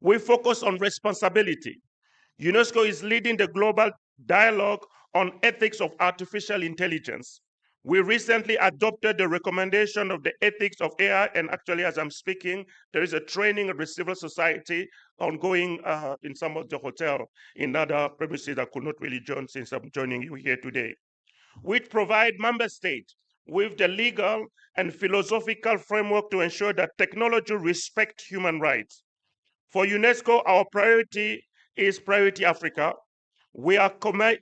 we focus on responsibility. UNESCO is leading the global dialogue on ethics of artificial intelligence. We recently adopted the recommendation of the ethics of AI, and actually, as I'm speaking, there is a training of the civil society ongoing in some of the hotel in other premises that could not really join since I'm joining you here today, which provide member states with the legal and philosophical framework to ensure that technology respects human rights. For UNESCO, our priority is Priority Africa. We are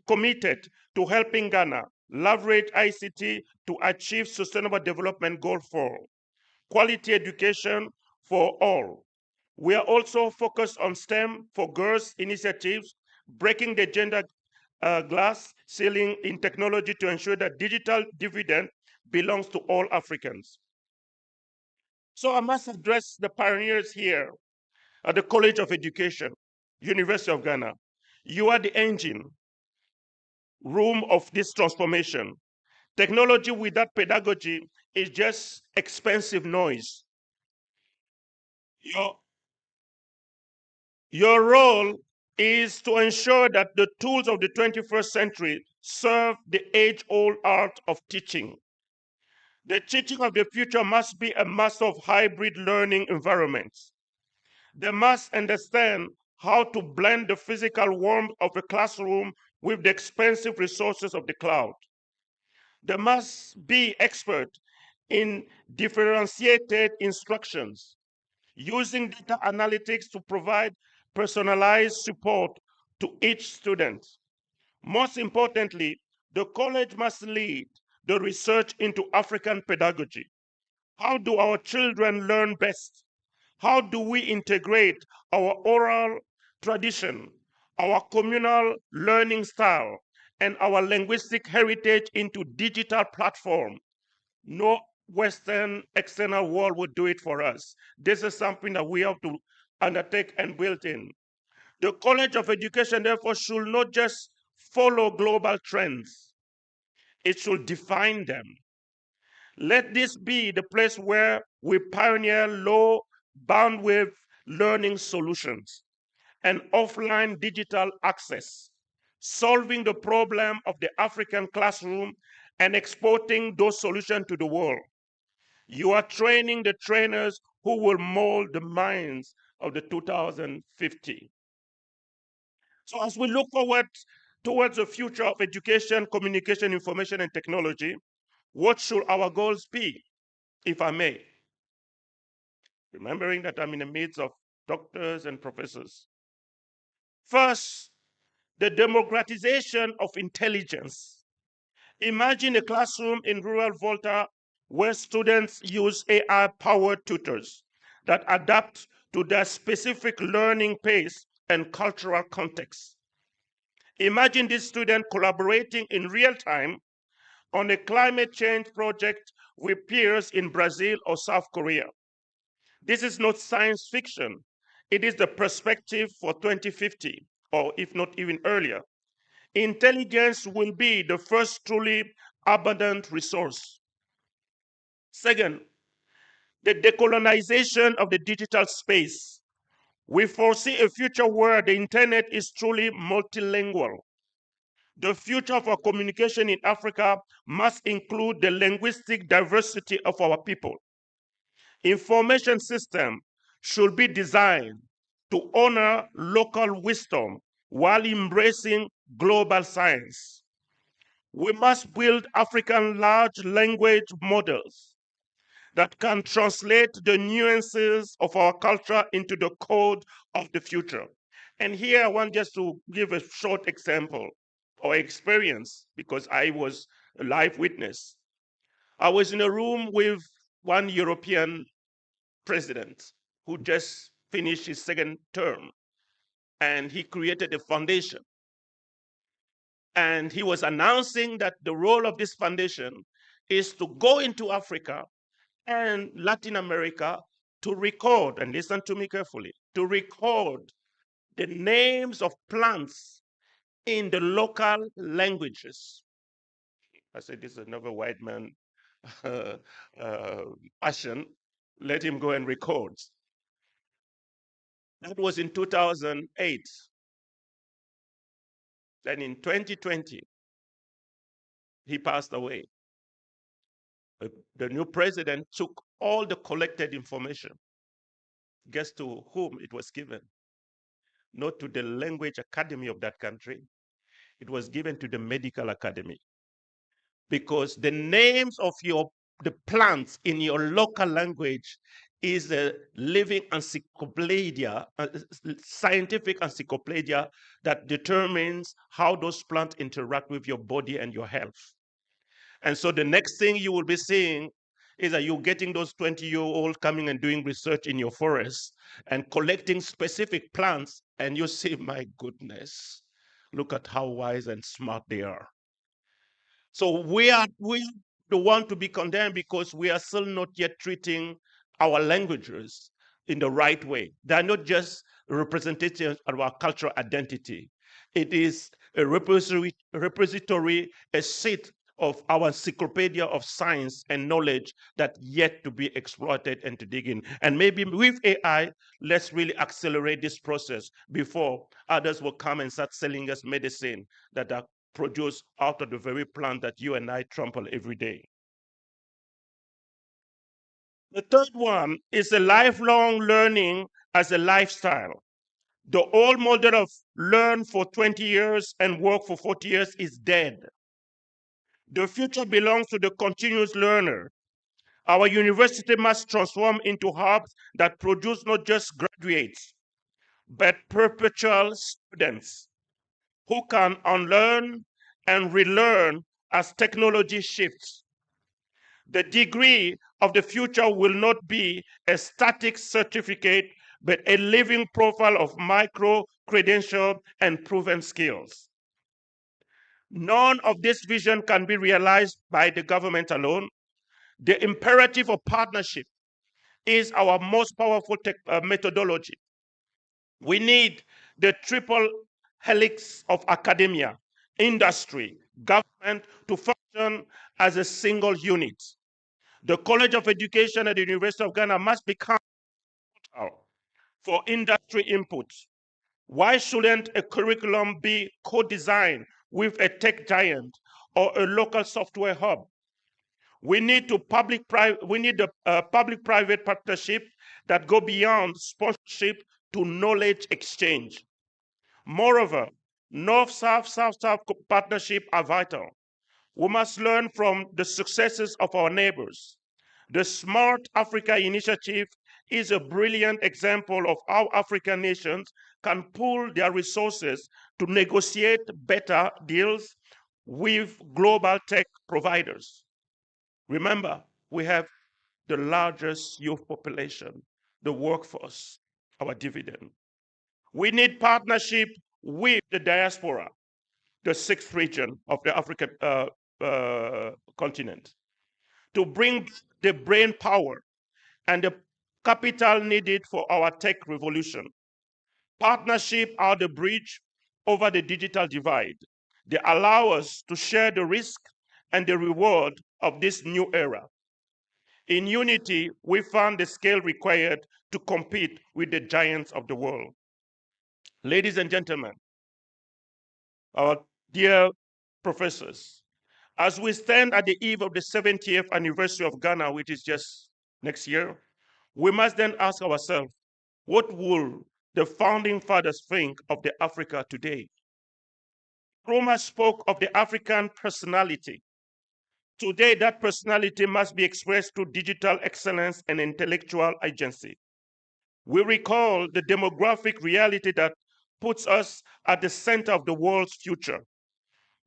committed to helping Ghana leverage ICT to achieve Sustainable Development Goal 4, quality education for all. We are also focused on STEM for girls initiatives, breaking the gender glass ceiling in technology to ensure that digital dividend belongs to all Africans. So I must address the pioneers here at the College of Education, University of Ghana. You are the engine room of this transformation. Technology without pedagogy is just expensive noise. Your role is to ensure that the tools of the 21st century serve the age-old art of teaching. The teaching of the future must be a master of hybrid learning environments. They must understand how to blend the physical warmth of the classroom with the expensive resources of the cloud. They must be expert in differentiated instructions, using data analytics to provide personalized support to each student. Most importantly, the college must lead the research into African pedagogy. How do our children learn best? How do we integrate our oral tradition, our communal learning style, and our linguistic heritage into digital platform? No Western external world would do it for us. This is something that we have to undertake and build in. The College of Education, therefore, should not just follow global trends, it should define them. Let this be the place where we pioneer low bandwidth learning solutions and offline digital access, solving the problem of the African classroom and exporting those solutions to the world. You are training the trainers who will mold the minds of the 2050. So as we look forward towards the future of education, communication, information, and technology, what should our goals be, if I may? Remembering that I'm in the midst of doctors and professors. First, the democratization of intelligence. Imagine a classroom in rural Volta where students use AI-powered tutors that adapt to their specific learning pace and cultural context. Imagine this student collaborating in real time on a climate change project with peers in Brazil or South Korea. This is not science fiction. It is the perspective for 2050, or if not even earlier. Intelligence will be the first truly abundant resource. Second, the decolonization of the digital space. We foresee a future where the internet is truly multilingual. The future of our communication in Africa must include the linguistic diversity of our people. Information system should be designed to honor local wisdom while embracing global science. We must build African large language models that can translate the nuances of our culture into the code of the future. And here I want just to give a short example or experience because I was a live witness. I was in a room with one European president who just finished his second term, and he created a foundation. And he was announcing that the role of this foundation is to go into Africa and Latin America to record, and listen to me carefully, to record the names of plants in the local languages. I said, this is another white man passion. Let him go and record. That was in 2008. Then in 2020, he passed away. The new president took all the collected information. Guess to whom it was given? Not to the language academy of that country. It was given to the medical academy. Because the names of the plants in your local language is a living encyclopedia, scientific encyclopedia that determines how those plants interact with your body and your health. And so the next thing you will be seeing is that you're getting those 20-year-olds coming and doing research in your forest and collecting specific plants, and you say, my goodness, look at how wise and smart they are. So we are the one to be condemned because we are still not yet treating our languages in the right way. They are not just representative of our cultural identity. It is a repository, a seat of our encyclopedia of science and knowledge that yet to be exploited and to dig in. And maybe with AI, let's really accelerate this process before others will come and start selling us medicine that are produced out of the very plant that you and I trample every day. The third one is a lifelong learning as a lifestyle. The old model of learn for 20 years and work for 40 years is dead. The future belongs to the continuous learner. Our university must transform into hubs that produce not just graduates, but perpetual students who can unlearn and relearn as technology shifts. The degree of the future will not be a static certificate, but a living profile of micro credential and proven skills. None of this vision can be realized by the government alone. The imperative of partnership is our most powerful methodology. We need the triple helix of academia, industry, government to function as a single unit. The College of Education at the University of Ghana must become for industry input. Why shouldn't a curriculum be co-designed with a tech giant or a local software hub? We need the public-private partnership that go beyond sponsorship to knowledge exchange. Moreover, North-South, South-South partnership are vital. We must learn from the successes of our neighbors. The Smart Africa Initiative is a brilliant example of how African nations can pool their resources to negotiate better deals with global tech providers. Remember, we have the largest youth population, the workforce, our dividend. We need partnership with the diaspora, the sixth region of the African continent, to bring the brain power and the capital needed for our tech revolution. Partnership are the bridge over the digital divide. They allow us to share the risk and the reward of this new era. In unity, we found the scale required to compete with the giants of the world. Ladies and gentlemen, our dear professors, as we stand at the eve of the 70th anniversary of Ghana, which is just next year, we must then ask ourselves, what will the founding fathers think of the Africa today? Nkrumah spoke of the African personality. Today, that personality must be expressed through digital excellence and intellectual agency. We recall the demographic reality that puts us at the center of the world's future.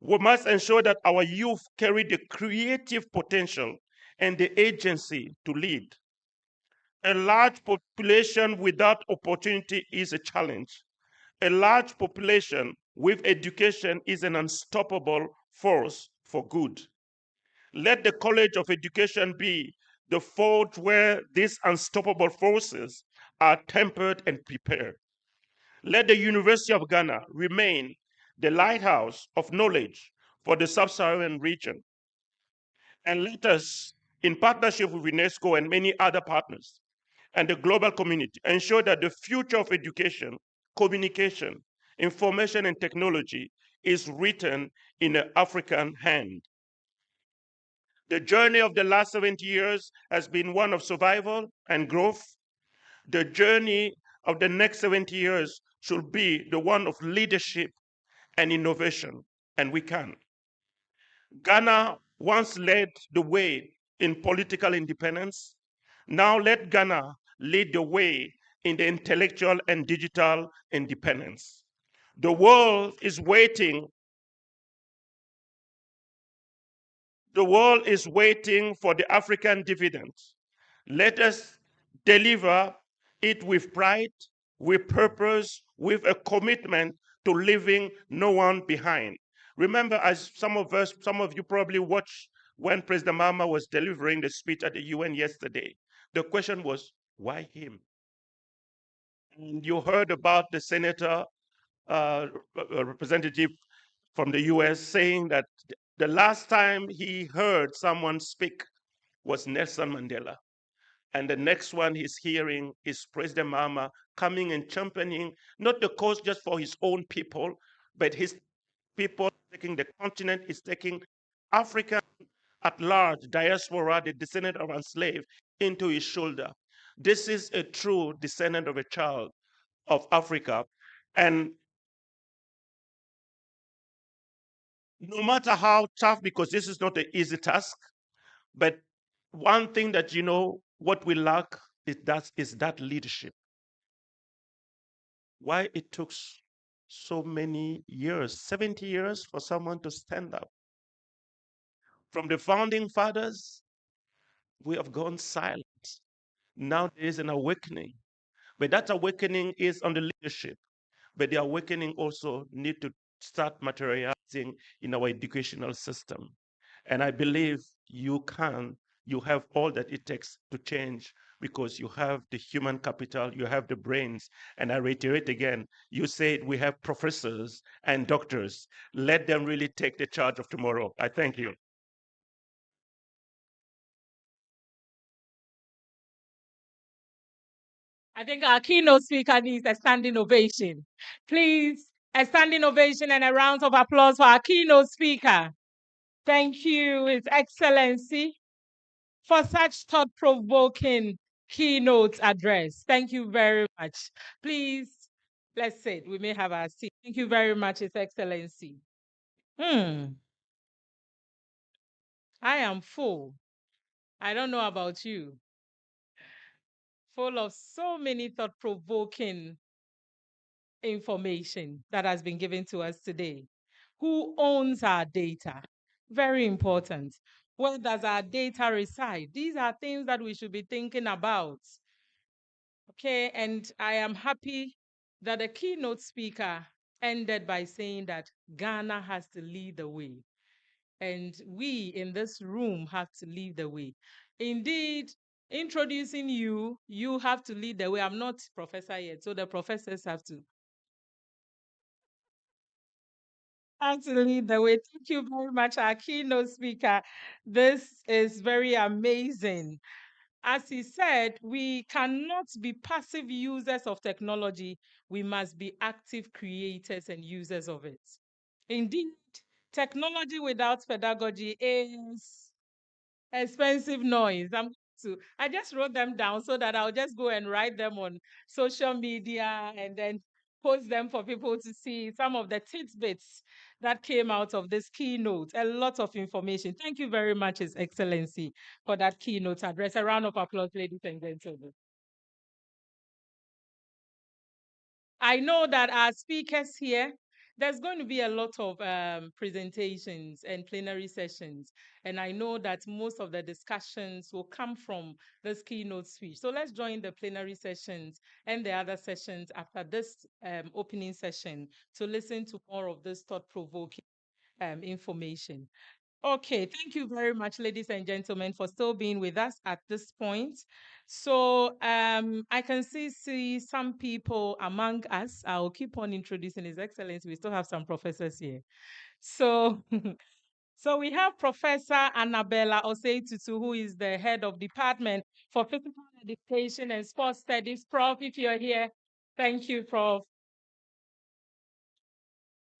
We must ensure that our youth carry the creative potential and the agency to lead. A large population without opportunity is a challenge. A large population with education is an unstoppable force for good. Let the College of Education be the fort where these unstoppable forces are tempered and prepared. Let the University of Ghana remain the lighthouse of knowledge for the sub-Saharan region. And let us, in partnership with UNESCO and many other partners and the global community, ensure that the future of education, communication, information, and technology is written in an African hand. The journey of the last 70 years has been one of survival and growth. The journey of the next 70 years should be the one of leadership and innovation, and we can. Ghana once led the way in political independence. Now let Ghana lead the way in the intellectual and digital independence. The world is waiting. The world is waiting for the African dividend. Let us deliver it with pride, with purpose, with a commitment to leaving no one behind. Remember, as some of you probably watched when President Mahama was delivering the speech at the UN yesterday, the question was, why him? And you heard about the senator, representative from the US saying that the last time he heard someone speak was Nelson Mandela. And the next one he's hearing is President Mahama coming and championing not the cause just for his own people, but his people, taking the continent, is taking Africa at large, diaspora, the descendant of enslaved, into his shoulder. This is a true descendant of a child of Africa. And no matter how tough, because this is not an easy task, but one thing that you know what we lack is that leadership. Why it took so many years, 70 years, for someone to stand up. From the founding fathers, we have gone silent. Now there is an awakening. But that awakening is on the leadership. But the awakening also need to start materializing in our educational system. And I believe you have all that it takes to change because you have the human capital, you have the brains. And I reiterate again, you said we have professors and doctors. Let them really take the charge of tomorrow. I thank you. I think our keynote speaker needs a standing ovation. Please, a standing ovation and a round of applause for our keynote speaker. Thank you, His Excellency, for such thought-provoking keynote address. Thank you very much. Please, let's sit. We may have our seat. Thank you very much, His Excellency. I am full. I don't know about you. Full of so many thought-provoking information that has been given to us today. Who owns our data? Very important. Where does our data reside? These are things that we should be thinking about. Okay, and I am happy that the keynote speaker ended by saying that Ghana has to lead the way. And we in this room have to lead the way. Indeed, introducing you, you have to lead the way. I'm not professor yet, so the professors have to lead the way. Thank you very much, our keynote speaker. This is very amazing. As he said, we cannot be passive users of technology. We must be active creators and users of it. Indeed, technology without pedagogy is expensive noise. I just wrote them down so that I'll just go and write them on social media and then post them for people to see some of the tidbits that came out of this keynote. A lot of information. Thank you very much, His Excellency, for that keynote address. A round of applause, ladies and gentlemen. I know that our speakers here, there's going to be a lot of presentations and plenary sessions. And I know that most of the discussions will come from this keynote speech. So let's join the plenary sessions and the other sessions after this opening session to listen to more of this thought-provoking information. Okay, thank you very much, ladies and gentlemen, for still being with us at this point. So I can see some people among us. I'll keep on introducing His Excellency. We still have some professors here. So so we have Professor Annabella Osei-Tutu, who is the head of Department for Physical Education and Sports Studies. Prof, if you're here, thank you, Prof.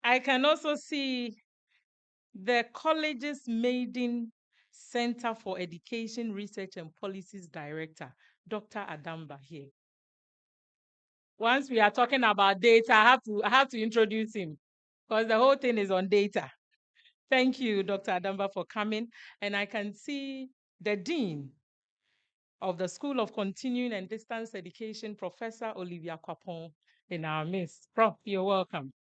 I can also see the college's maiden Center for Education Research and Policies Director, Dr. Adamba here. Once we are talking about data, I have to introduce him because the whole thing is on data. Thank you, Dr. Adamba, for coming. And I can see the Dean of the School of Continuing and Distance Education, Professor Olivia Kwapon, in our midst. Prof, you're welcome.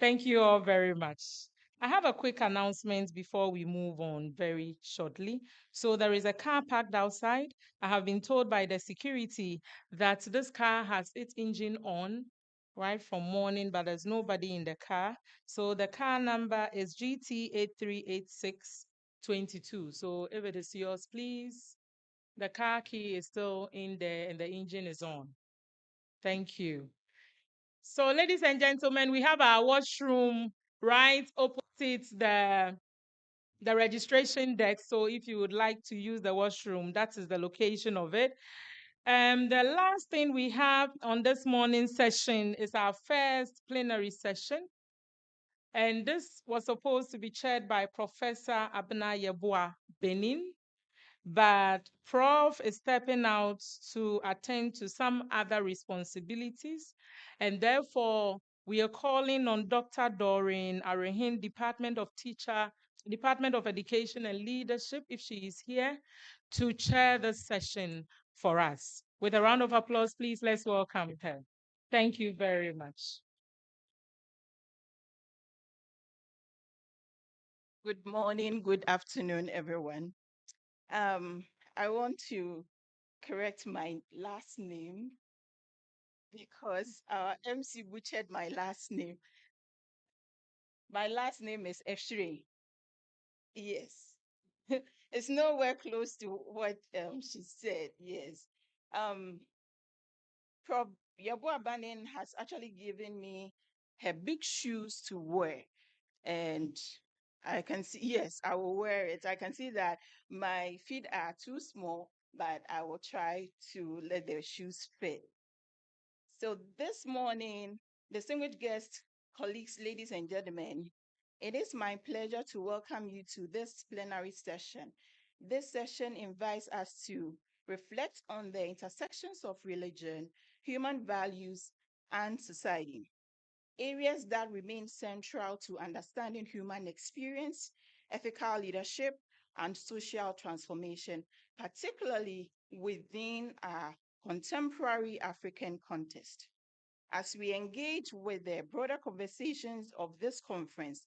Thank you all very much. I have a quick announcement before we move on very shortly. So there is a car parked outside. I have been told by the security that this car has its engine on right from morning, but there's nobody in the car. So the car number is GT838622. So if it is yours, please. The car key is still in there and the engine is on. Thank you. So, ladies and gentlemen, we have our washroom right opposite the registration desk. So if you would like to use the washroom, that is the location of it. The last thing we have on this morning's session is our first plenary session. And this was supposed to be chaired by Professor Abena Yeboah Benin, but Prof is stepping out to attend to some other responsibilities. And therefore, we are calling on Dr. Doreen Arehin, Department of Education and Leadership, if she is here, to chair this session for us. With a round of applause, please, let's welcome her. Thank you very much. Good morning, good afternoon, everyone. I want to correct my last name because our MC butchered my last name. My last name is Efshrey. Yes. It's nowhere close to what she said. Yes. Prof. Yeboah Benin has actually given me her big shoes to wear. And I can see, yes, I will wear it. I can see that my feet are too small, but I will try to let the shoes fit. So this morning, distinguished guests, colleagues, ladies and gentlemen, it is my pleasure to welcome you to this plenary session. This session invites us to reflect on the intersections of religion, human values, and society, areas that remain central to understanding human experience, ethical leadership, and social transformation, particularly within our contemporary African context. As we engage with the broader conversations of this conference,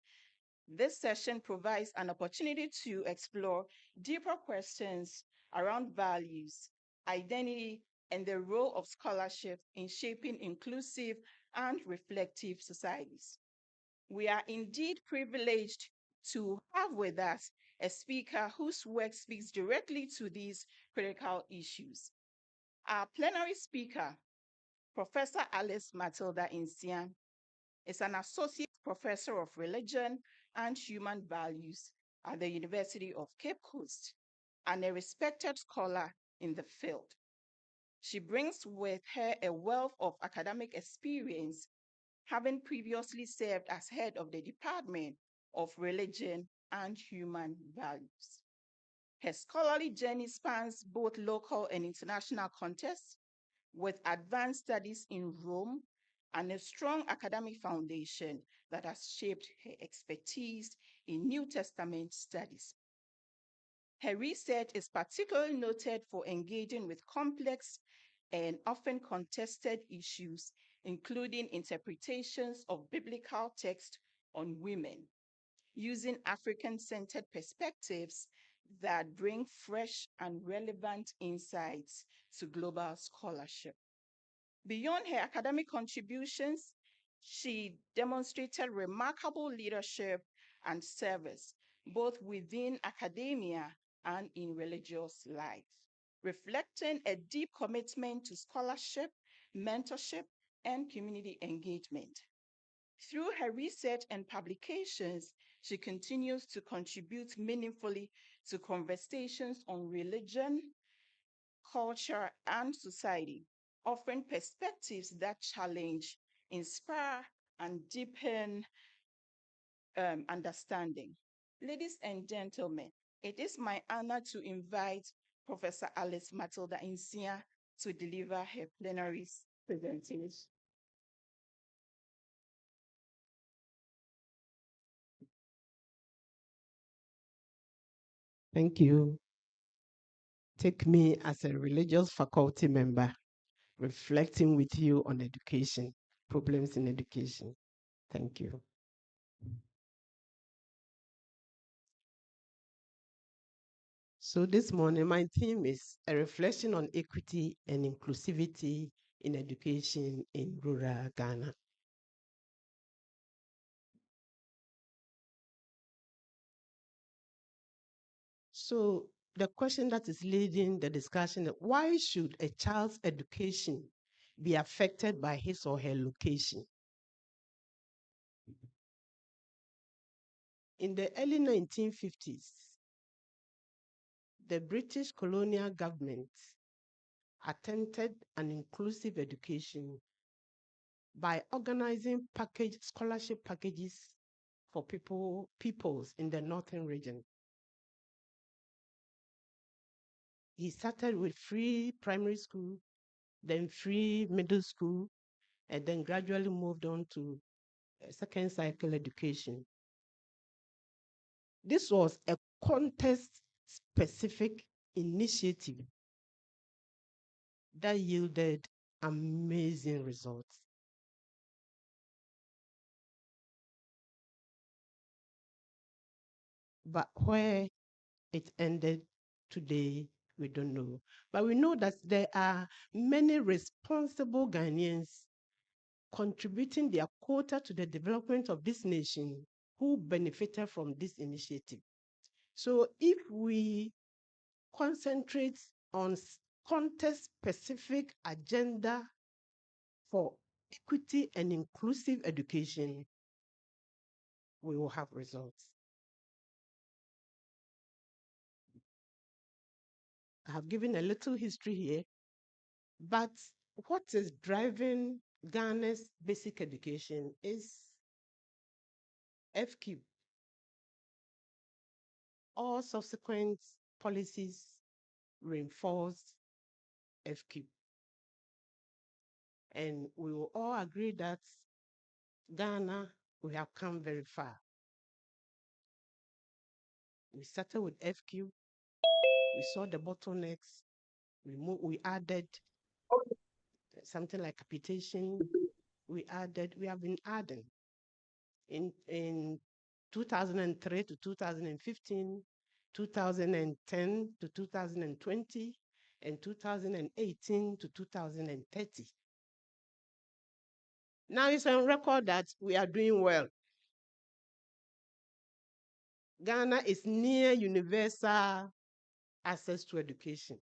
this session provides an opportunity to explore deeper questions around values, identity, and the role of scholarship in shaping inclusive and reflective societies. We are indeed privileged to have with us a speaker whose work speaks directly to these critical issues. Our plenary speaker, Professor Alice Matilda Insian, is an associate professor of religion and human values at the University of Cape Coast and a respected scholar in the field. She brings with her a wealth of academic experience, having previously served as head of the Department of Religion and Human Values. Her scholarly journey spans both local and international contexts, with advanced studies in Rome and a strong academic foundation that has shaped her expertise in New Testament studies. Her research is particularly noted for engaging with complex and often contested issues, including interpretations of biblical text on women, using African-centered perspectives that bring fresh and relevant insights to global scholarship. Beyond her academic contributions, she demonstrated remarkable leadership and service, both within academia and in religious life, reflecting a deep commitment to scholarship, mentorship, and community engagement. Through her research and publications, she continues to contribute meaningfully to conversations on religion, culture, and society, offering perspectives that challenge, inspire, and deepen understanding. Ladies and gentlemen, it is my honor to invite Professor Alice Matilda Insia to deliver her plenary presentation. Thank you. Take me as a religious faculty member, reflecting with you on education, problems in education. Thank you. So this morning, my theme is a reflection on equity and inclusivity in education in rural Ghana. So the question that is leading the discussion is, why should a child's education be affected by his or her location? In the early 1950s, the British colonial government attempted an inclusive education by organizing scholarship packages for peoples in the northern region. He started with free primary school, then free middle school, and then gradually moved on to second cycle education. This was a context-specific initiative that yielded amazing results. But where it ended today, we don't know. But we know that there are many responsible Ghanaians contributing their quota to the development of this nation who benefited from this initiative. So if we concentrate on context-specific agenda for equity and inclusive education, we will have results. I have given a little history here, but what is driving Ghana's basic education is FQ. All subsequent policies reinforce FQ. And we will all agree that Ghana, we have come very far. We started with FQ. We saw the bottlenecks. We added something like capitation. We have been adding. In 2003 to 2015, 2010 to 2020, and 2018 to 2030. Now it's on record that we are doing well. Ghana is near universal access to education.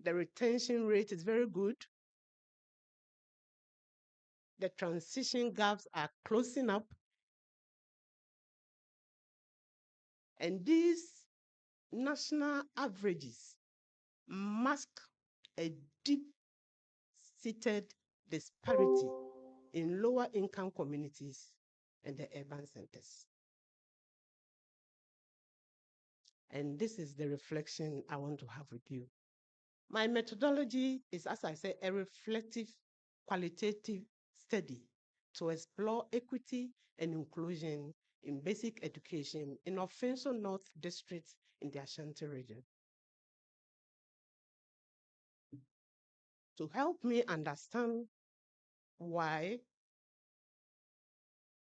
The retention rate is very good. The transition gaps are closing up. And these national averages mask a deep-seated disparity in lower income communities and the urban centers. And this is the reflection I want to have with you. My methodology is, as I said, a reflective, qualitative study to explore equity and inclusion in basic education in Offenso North District in the Ashanti region. To help me understand why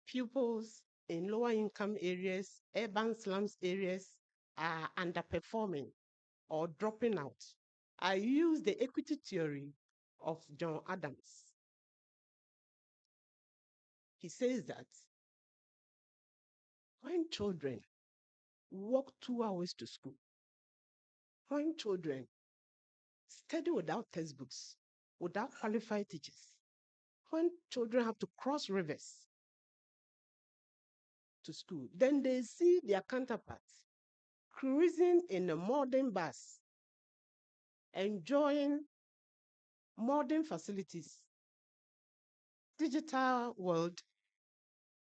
pupils in lower income areas, urban slums areas are underperforming or dropping out, I use the equity theory of John Adams. He says that when children walk 2 hours to school. When children study without textbooks, without qualified teachers, when children have to cross rivers to school, then they see their counterparts cruising in a modern bus, enjoying modern facilities, digital world,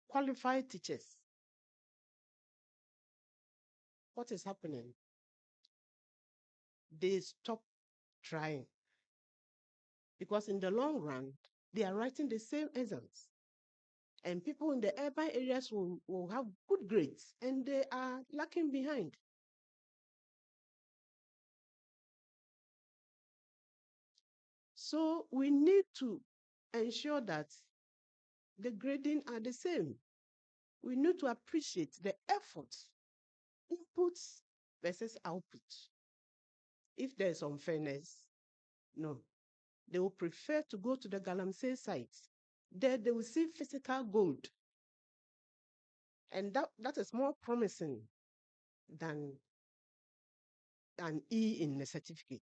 qualified teachers. What is happening? They stop trying because in the long run, they are writing the same exams. And people in the urban areas will have good grades and they are lacking behind. So we need to ensure that the grading are the same. We need to appreciate the effort, inputs versus output. If there's unfairness, no. They will prefer to go to the Galamsey site. There they will see physical gold. And that is more promising than an E in the certificate.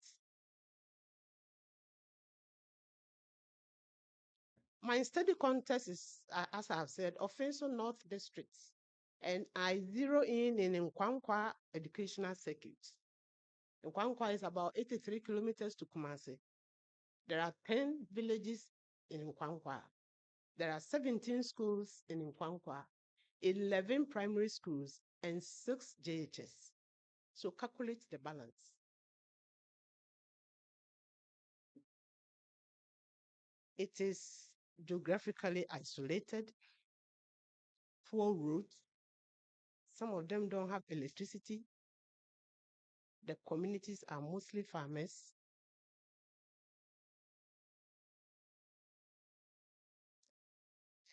My study context is, as I've said, Offenso North District. And I zero in Nkwankwa Educational Circuit. Nkwankwa is about 83 kilometers to Kumasi. There are 10 villages in Nkwankwa. There are 17 schools in Nkwankwa, 11 primary schools, and 6 JHS. So calculate the balance. It is geographically isolated, poor roads. Some of them don't have electricity. The communities are mostly farmers.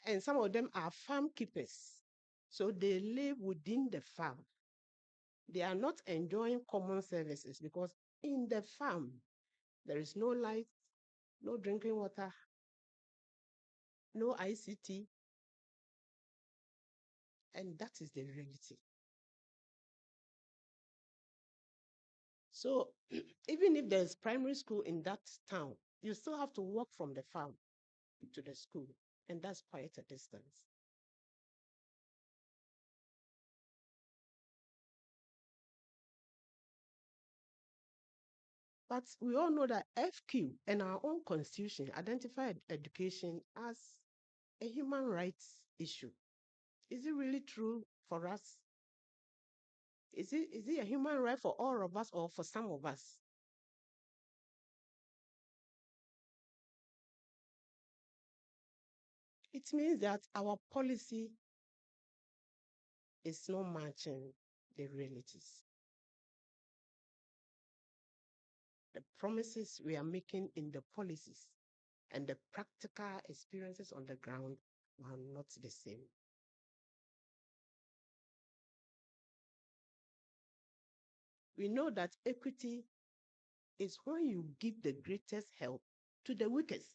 And some of them are farm keepers. So they live within the farm. They are not enjoying common services because in the farm, there is no light, no drinking water, no ICT. And that is the reality. So even if there's primary school in that town, you still have to walk from the farm to the school. And that's quite a distance. But we all know that FQ and our own constitution identify education as a human rights issue. Is it really true for us? Is it a human right for all of us or for some of us? It means that our policy is not matching the realities. The promises we are making in the policies and the practical experiences on the ground are not the same. We know that equity is when you give the greatest help to the weakest.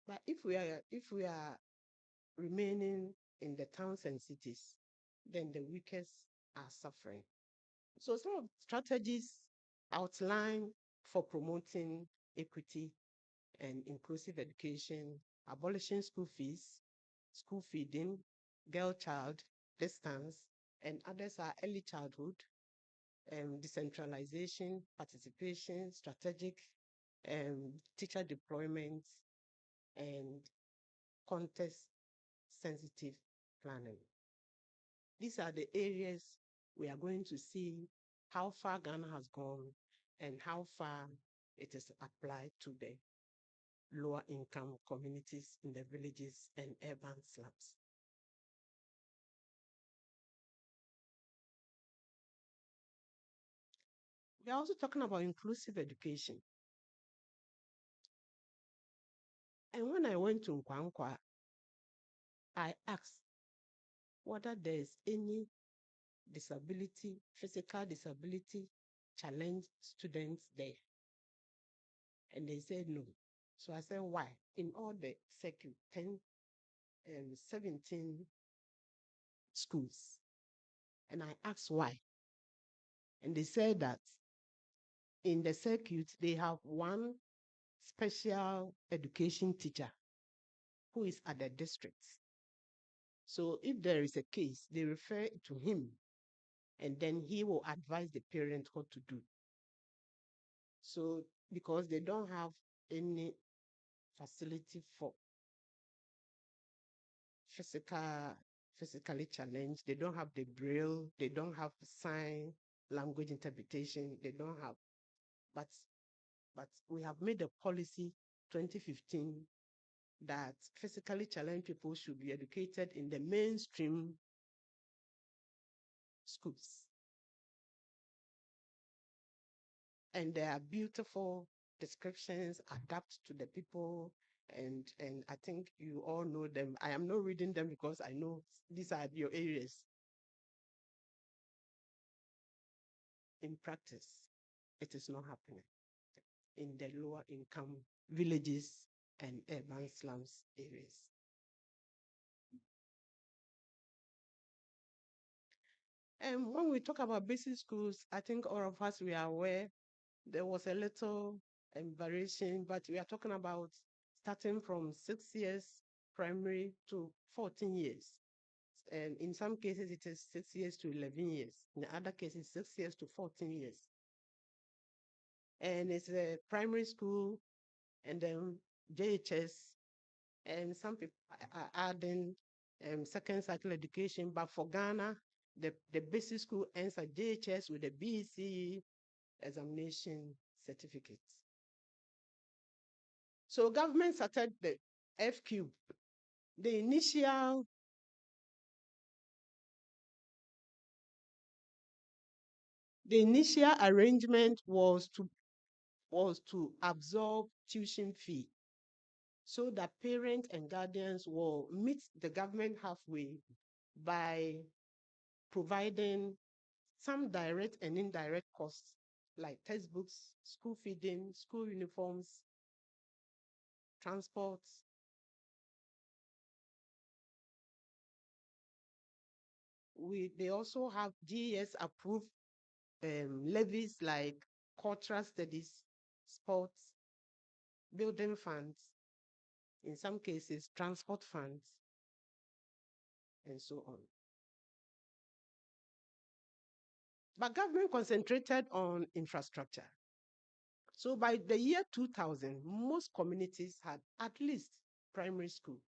But if we are remaining in the towns and cities, then the weakest are suffering. So some of the strategies outlined for promoting equity and inclusive education, abolishing school fees, school feeding, girl child distance, and others are early childhood, decentralization, participation, strategic teacher deployment, and context-sensitive planning. These are the areas we are going to see how far Ghana has gone and how far it is applied to the lower income communities in the villages and urban slums. We are also talking about inclusive education. And when I went to Nkwankwa, I asked whether there is any disability, physical disability challenged students there. And they said no. So I said, why? In all the circuit, 10 and 17 schools, And I asked why. And they said that in the circuit, they have one special education teacher who is at the district. So if there is a case, they refer it to him, and then he will advise the parent what to do. So because they don't have any facility for physically challenged, they don't have the braille, they don't have sign language interpretation, they don't have, but we have made a policy 2015 that physically challenged people should be educated in the mainstream schools. And there are beautiful descriptions adapt to the people, and I think you all know them. I am not reading them because I know these are your areas. In practice, it is not happening in the lower income villages and urban slums areas. And when we talk about basic schools, I think all of us, we are aware there was a little variation, but we are talking about starting from 6 years primary to 14 years. And in some cases, it is 6 years to 11 years. In other cases, 6 years to 14 years. And it's a primary school and then JHS, and some people are adding second cycle education. But for Ghana, the basic school ends at JHS with a BEC examination certificate. So government started the F-Cube. The initial arrangement was to absorb tuition fee so that parents and guardians will meet the government halfway by providing some direct and indirect costs like textbooks, school feeding, school uniforms, transport. They also have GES approved levies like cultural studies, sports, building funds, in some cases, transport funds, and so on. But government concentrated on infrastructure. So by the year 2000, most communities had at least primary school.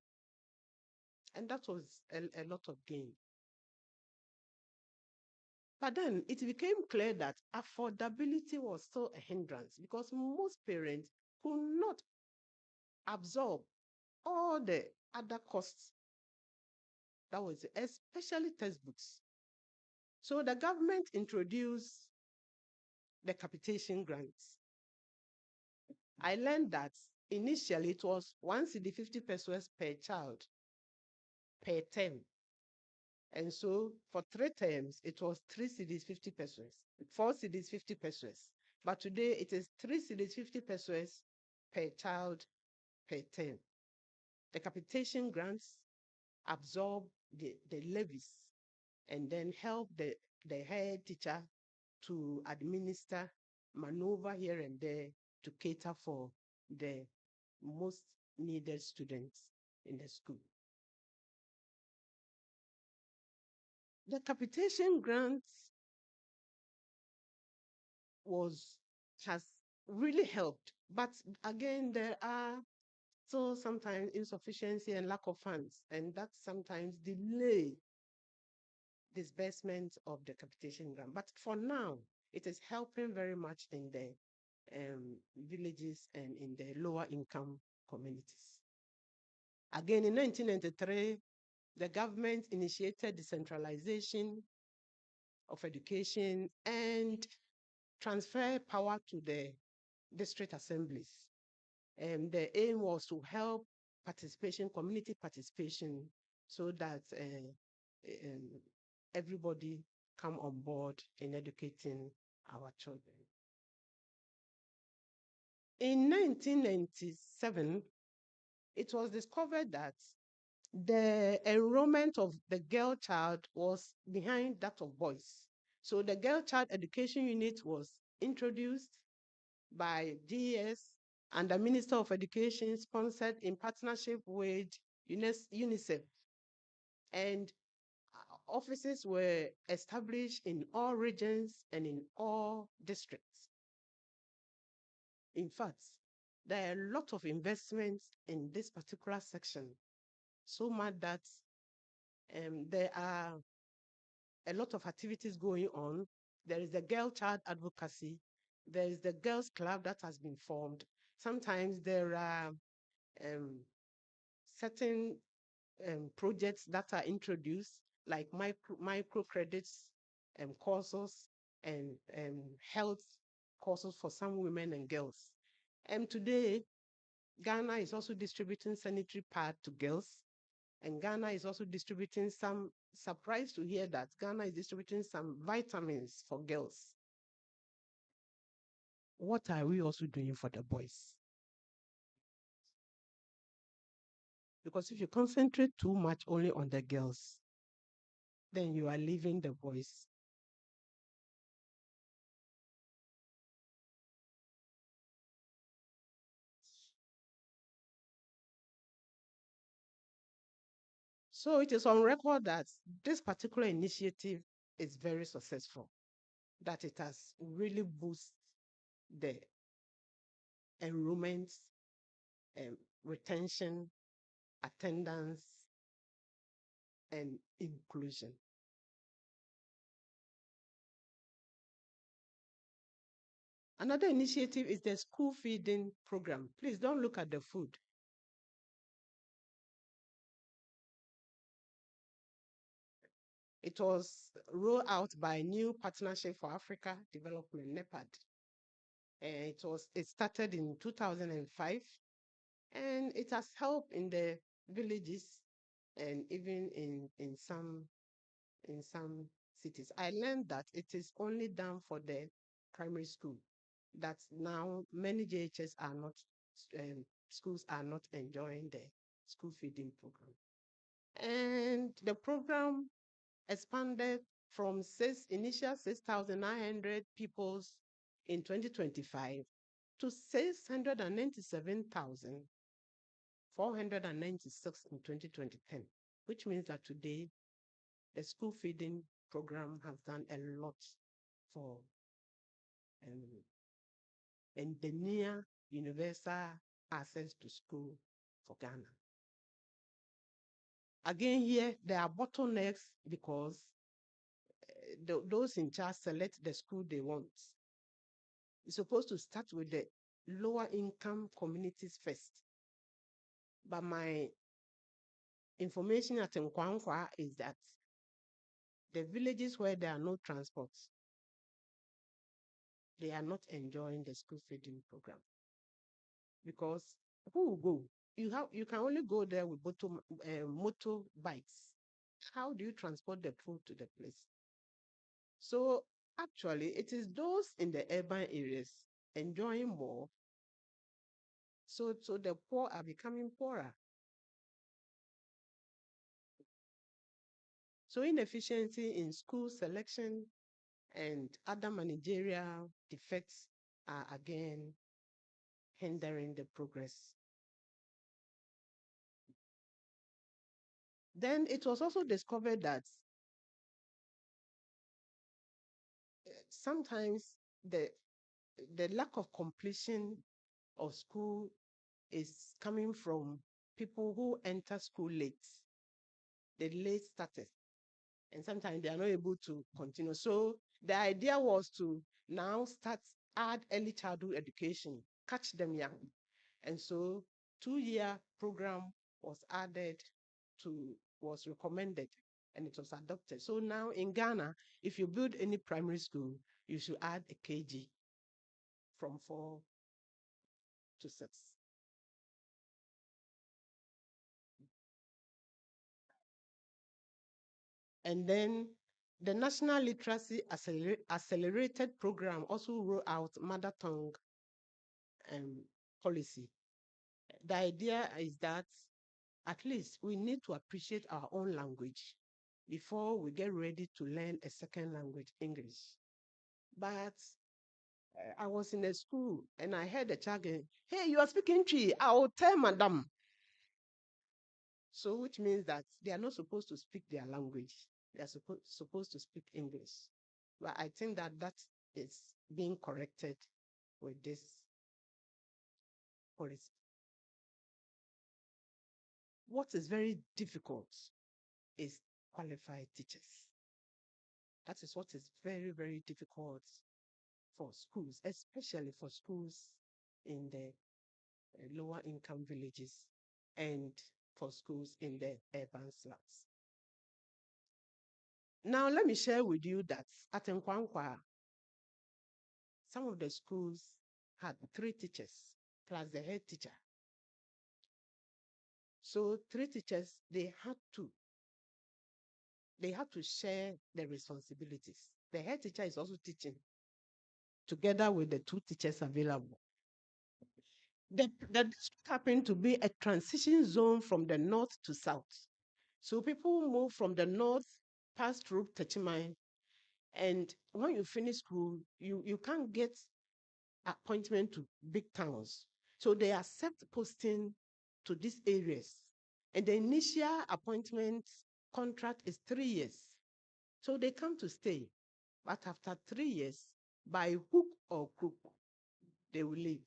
And that was a lot of gain. But then it became clear that affordability was still a hindrance because most parents could not absorb all the other costs. That was especially textbooks. So the government introduced the capitation grants. I learned that initially it was 1 cedi 50 pesos per child per term. And so for 3 terms, it was 3 cedis 50 pesos, 4 cedis 50 pesos. But today it is 3 cedis 50 pesos per child per term. The capitation grants absorb the levies and then help the head teacher to administer, maneuver here and there to cater for the most needed students in the school. The capitation grants has really helped, but again, there are still sometimes insufficiency and lack of funds, and that sometimes delay disbursement of the capitation grant. But for now, it is helping very much in the villages and in the lower income communities. Again, in 1993, the government initiated decentralization of education and transferred power to the district assemblies. And the aim was to help participation, community participation, so that everybody come on board in educating our children. In 1997, it was discovered that the enrollment of the girl child was behind that of boys. So the girl child education unit was introduced by GS and the Minister of Education, sponsored in partnership with UNICEF. And offices were established in all regions and in all districts. In fact, there are a lot of investments in this particular section, so much that there are a lot of activities going on. There is the girl child advocacy. There is the girls club that has been formed. Sometimes there are certain projects that are introduced, like microcredits courses and health courses for some women and girls. And today, Ghana is also distributing sanitary pad to girls. And Ghana is also distributing some, surprised to hear that Ghana is distributing some vitamins for girls. What are we also doing for the boys? Because if you concentrate too much only on the girls, then you are leaving the boys. So it is on record that this particular initiative is very successful, that it has really boosted the enrollment, retention, attendance, and inclusion. Another initiative is the school feeding program. Please don't look at the food. It was rolled out by New Partnership for Africa Development, NEPAD. It started in 2005, and it has helped in the villages and even in some cities. I learned that it is only done for the primary school, that now many JHS are not, schools are not enjoying the school feeding program. And the program expanded from initial 6,900 pupils in 2025 to 697,496 in 2010, which means that today the school feeding program has done a lot for and the near universal access to school for Ghana. Again, here there are bottlenecks because those in charge select the school they want. It's supposed to start with the lower income communities first. But my information at Nkwankwa is that the villages where there are no transports, they are not enjoying the school feeding program. Because who will go? You can only go there with motorbikes. How do you transport the food to the place? So actually, it is those in the urban areas enjoying more. So the poor are becoming poorer. So inefficiency in school selection and other managerial defects are again hindering the progress. Then it was also discovered that sometimes the lack of completion of school is coming from people who enter school late, the late starters, and sometimes they are not able to continue. So the idea was to now add early childhood education, catch them young. And so 2-year program was recommended, and it was adopted. So now in Ghana, if you build any primary school, you should add a KG from 4 to 6. And then the National Literacy Accelerated Program also rolled out mother tongue policy. The idea is that at least we need to appreciate our own language before we get ready to learn a second language, English. But I was in a school and I heard a child going, "Hey, you are speaking Twi. I will tell madam." So, which means that they are not supposed to speak their language. They are supposed to speak English. But I think that that is being corrected with this policy. What is very difficult is qualified teachers. That is what is very, very difficult for schools, especially for schools in the lower income villages and for schools in the urban slums. Now, let me share with you that at Nkwankwa, some of the schools had 3 teachers plus the head teacher. So 3 teachers, they had to share the responsibilities. The head teacher is also teaching together with the 2 teachers available. The district happened to be a transition zone from the north to south. So people move from the north, pass through Techimai, and when you finish school, you can't get appointment to big towns. So they accept posting to these areas. And the initial appointment contract is 3 years. So they come to stay. But after 3 years, by hook or crook, they will leave.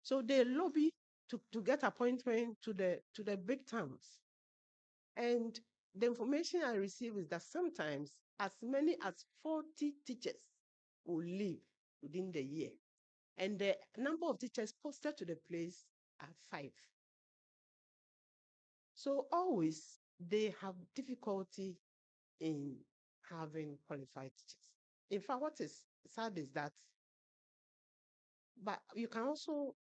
So they lobby to get appointment to the big towns. And the information I receive is that sometimes as many as 40 teachers will leave within the year. And the number of teachers posted to the place are 5. So always they have difficulty in having qualified teachers. In fact, what is sad is that, but you can also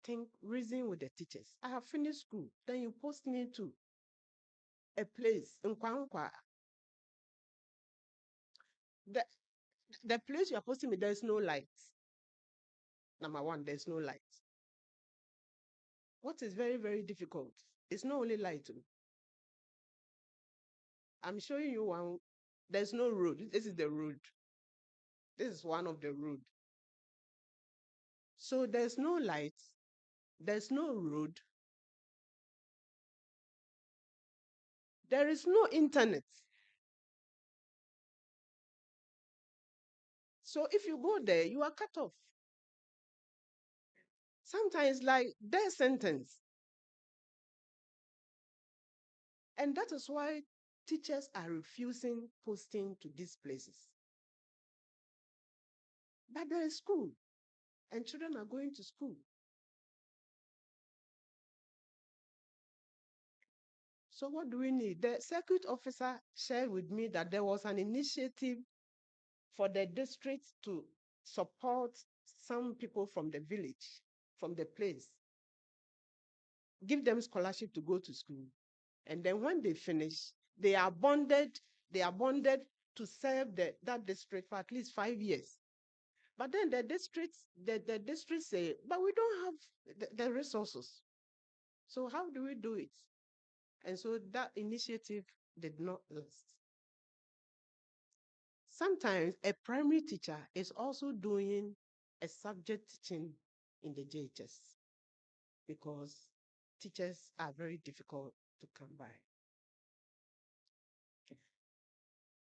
think, reason with the teachers. I have finished school, then you post me to a place in Kwankwa. The place you are posting me, there's no light. Number one, there's no light. What is very, very difficult, it's not only light. I'm showing you one. There's no road. This is the road. This is one of the road. So there's no light. There's no road. There is no internet. So if you go there, you are cut off. Sometimes like death sentence. And that is why teachers are refusing posting to these places. But there is school, and children are going to school. So what do we need? The circuit officer shared with me that there was an initiative for the district to support some people from the village, from the place, give them scholarship to go to school. And then when they finish, they are bonded to serve that district for at least 5 years. But then the district say, but we don't have the resources. So how do we do it? And so that initiative did not last. Sometimes a primary teacher is also doing a subject teaching in the JHS because teachers are very difficult to come by.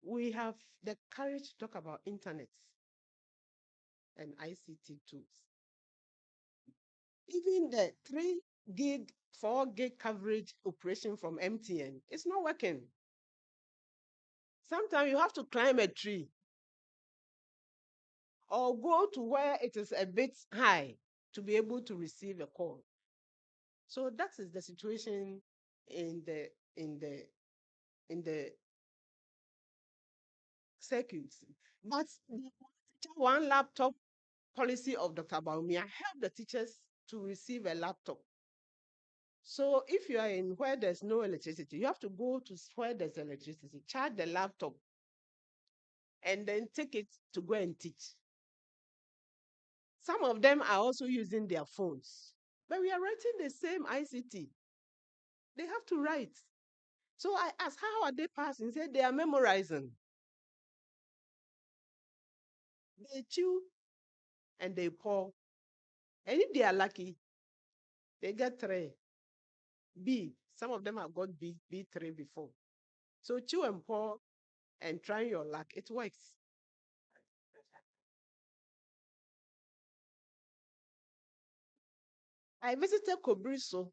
We have the courage to talk about internet and ICT tools. Even the 3 gig, 4 gig coverage operation from MTN, it's not working. Sometimes you have to climb a tree or go to where it is a bit high to be able to receive a call. So that is the situation in the circuits. But the one laptop policy of Dr. Baumia helped the teachers to receive a laptop. So if you are in where there's no electricity, you have to go to where there's electricity, charge the laptop, and then take it to go and teach. Some of them are also using their phones. But we are writing the same ICT. They have to write. So I asked, how are they passing? He said they are memorizing. They chew and they pour. And if they are lucky, they get 3. B. Some of them have got B3 before. So chew and pour and try your luck. It works. I visited Kobriso.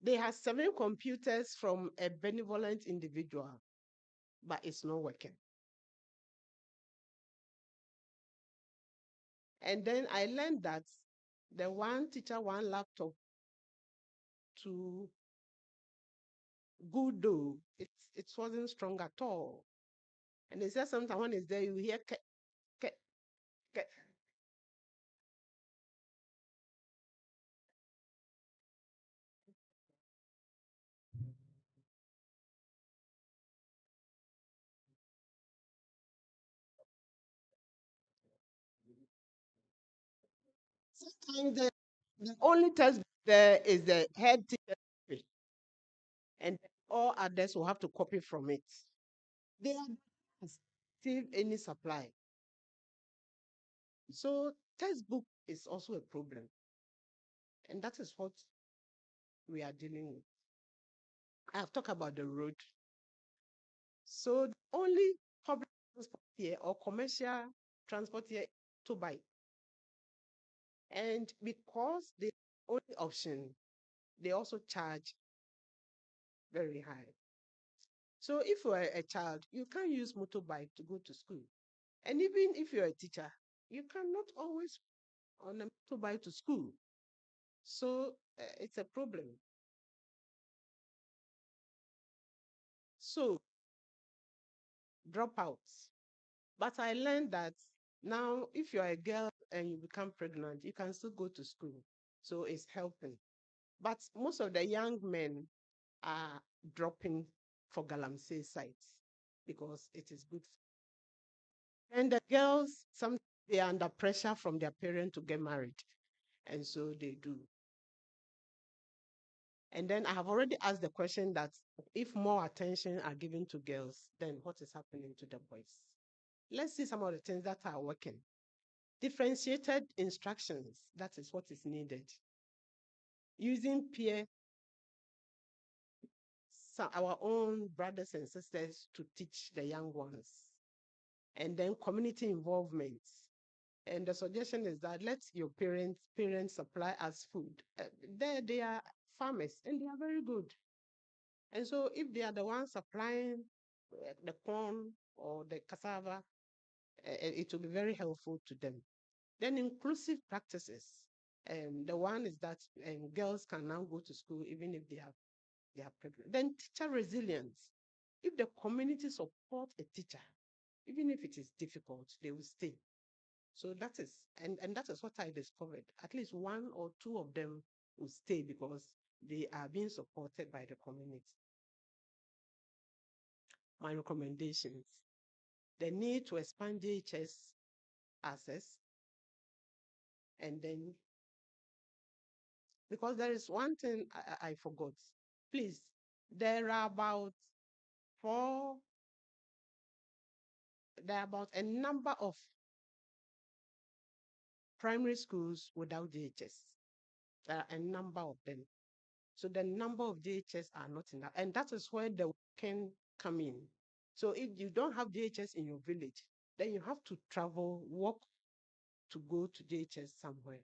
They have 7 computers from a benevolent individual, but it's not working. And then I learned that the one teacher, one laptop to Goodo, it wasn't strong at all. And they said sometimes when it's there, you hear ke, ke, ke. Sometimes the only test there is the head teacher, and all others will have to copy from it. They are not receive any supply. So textbook is also a problem. And that is what we are dealing with. I've talked about the road. So only public transport here or commercial transport here to buy. And because the only option, they also charge very high. So if you are a child, you can't use motorbike to go to school. And even if you're a teacher, you cannot always on a motorbike to school. So it's a problem. So dropouts. But I learned that now if you're a girl and you become pregnant, you can still go to school. So it's helping. But most of the young men are dropping for Galamsey sites because it is good. And the girls, some they are under pressure from their parents to get married. And so they do. And then I have already asked the question that if more attention are given to girls, then what is happening to the boys? Let's see some of the things that are working. Differentiated instructions, that is what is needed. Using peer, our own brothers and sisters to teach the young ones. And then community involvement. And the suggestion is that let your parents supply us food. They are farmers and they are very good. And so if they are the ones supplying the corn or the cassava, it will be very helpful to them. Then inclusive practices. The one is that girls can now go to school even if they are pregnant. Then teacher resilience. If the community support a teacher, even if it is difficult, they will stay. So that is, and that is what I discovered. At least 1 or 2 of them will stay because they are being supported by the community. My recommendations: the need to expand JHS access, and then because there is one thing I forgot. Please, there are about a number of primary schools without JHS. There are a number of them. So the number of JHS are not enough. And that is where the can come in. So if you don't have JHS in your village, then you have to travel, walk to go to JHS somewhere.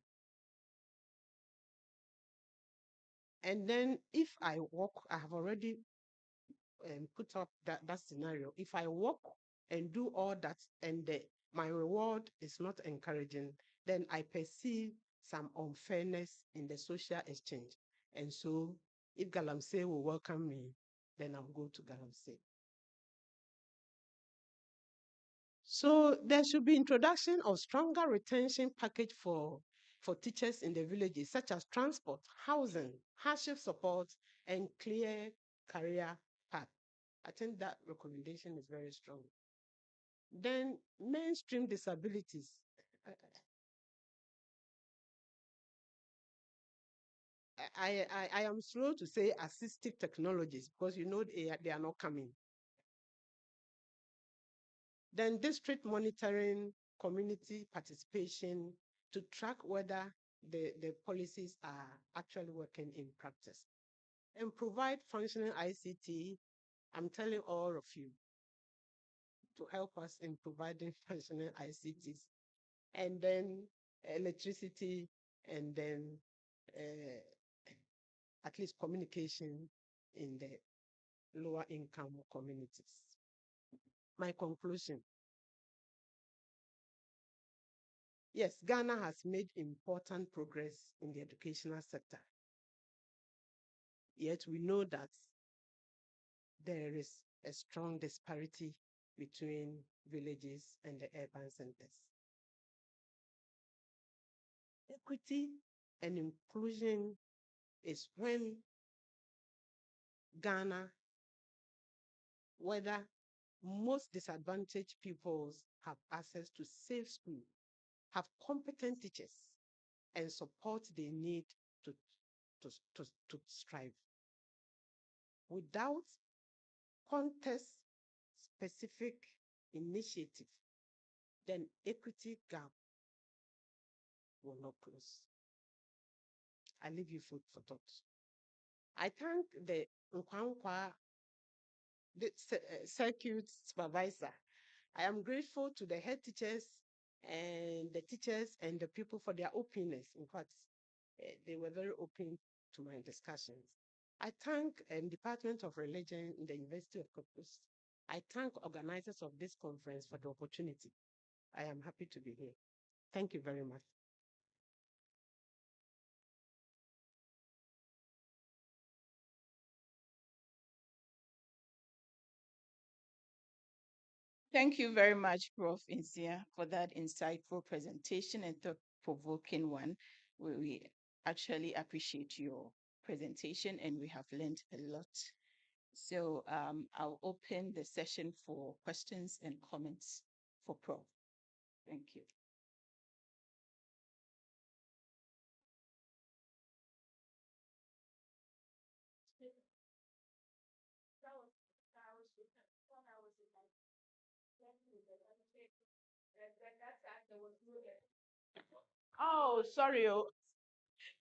And then if I walk, I have already put up that scenario. If I walk and do all that and my reward is not encouraging, then I perceive some unfairness in the social exchange. And so if Galamsey will welcome me, then I'll go to Galamsey. So there should be introduction of stronger retention package for teachers in the villages, such as transport, housing, hardship support, and clear career path. I think that recommendation is very strong. Then mainstream disabilities. I am slow to say assistive technologies because you know they are not coming. Then district monitoring, community participation to track whether the policies are actually working in practice. And provide functional ICT, I'm telling all of you, to help us in providing functional ICTs. And then electricity, and then at least communication in the lower income communities. My conclusion. Yes, Ghana has made important progress in the educational sector. Yet we know that there is a strong disparity between villages and the urban centers. Equity and inclusion is when Ghana, whether most disadvantaged peoples have access to safe school, have competent teachers, and support they need to, to strive. Without context-specific initiative, then equity gap will not close. I leave you food for thought. I thank the Nkwankwa circuit supervisor. I am grateful to the head teachers and the teachers and the people for their openness. In fact, they were very open to my discussions. I thank Department of Religion in the University of Corpus. I thank organizers of this conference for the opportunity. I am happy to be here. Thank you very much. Thank you very much, Prof. Insia, for that insightful presentation and thought-provoking one. We actually appreciate your presentation and we have learned a lot. So I'll open the session for questions and comments for Prof. Thank you. Oh, sorry.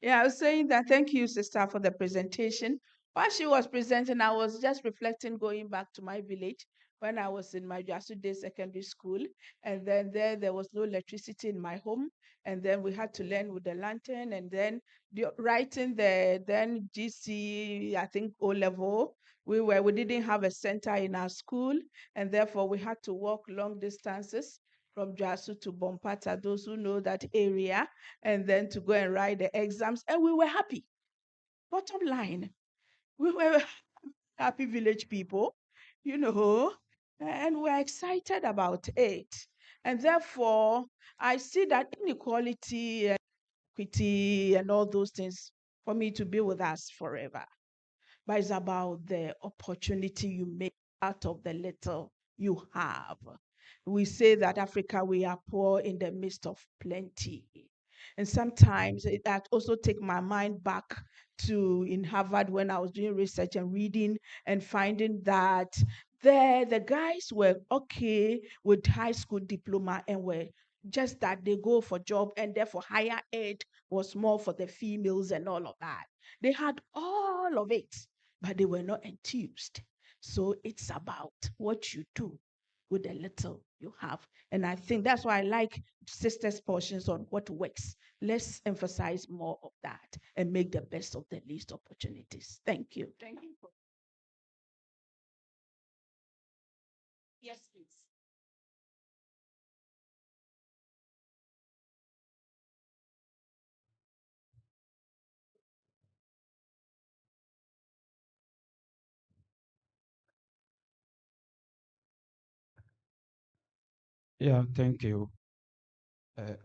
Yeah, I was saying that thank you, sister, for the presentation. While she was presenting, I was just reflecting going back to my village when I was in my Jasu Day Secondary School. And then there was no electricity in my home. And then we had to learn with the lantern and then writing the then GC, I think O level. We didn't have a center in our school, and therefore we had to walk long distances from Jasu to Bompata, those who know that area, and then to go and write the exams. And we were happy. Bottom line, we were happy village people, you know, and we're excited about it. And therefore, I see that inequality and equity and all those things for me to be with us forever. But it's about the opportunity you make out of the little you have. We say that Africa, we are poor in the midst of plenty. And sometimes that also take my mind back to in Harvard when I was doing research and reading and finding that the guys were okay with high school diploma and were just that they go for job, and therefore higher ed was more for the females and all of that. They had all of it, but they were not enthused. So it's about what you do with the little you have. And I think that's why I like sisters' portions on what works. Let's emphasize more of that and make the best of the least opportunities. Thank you. Thank you. Yes, please. Yeah, thank you.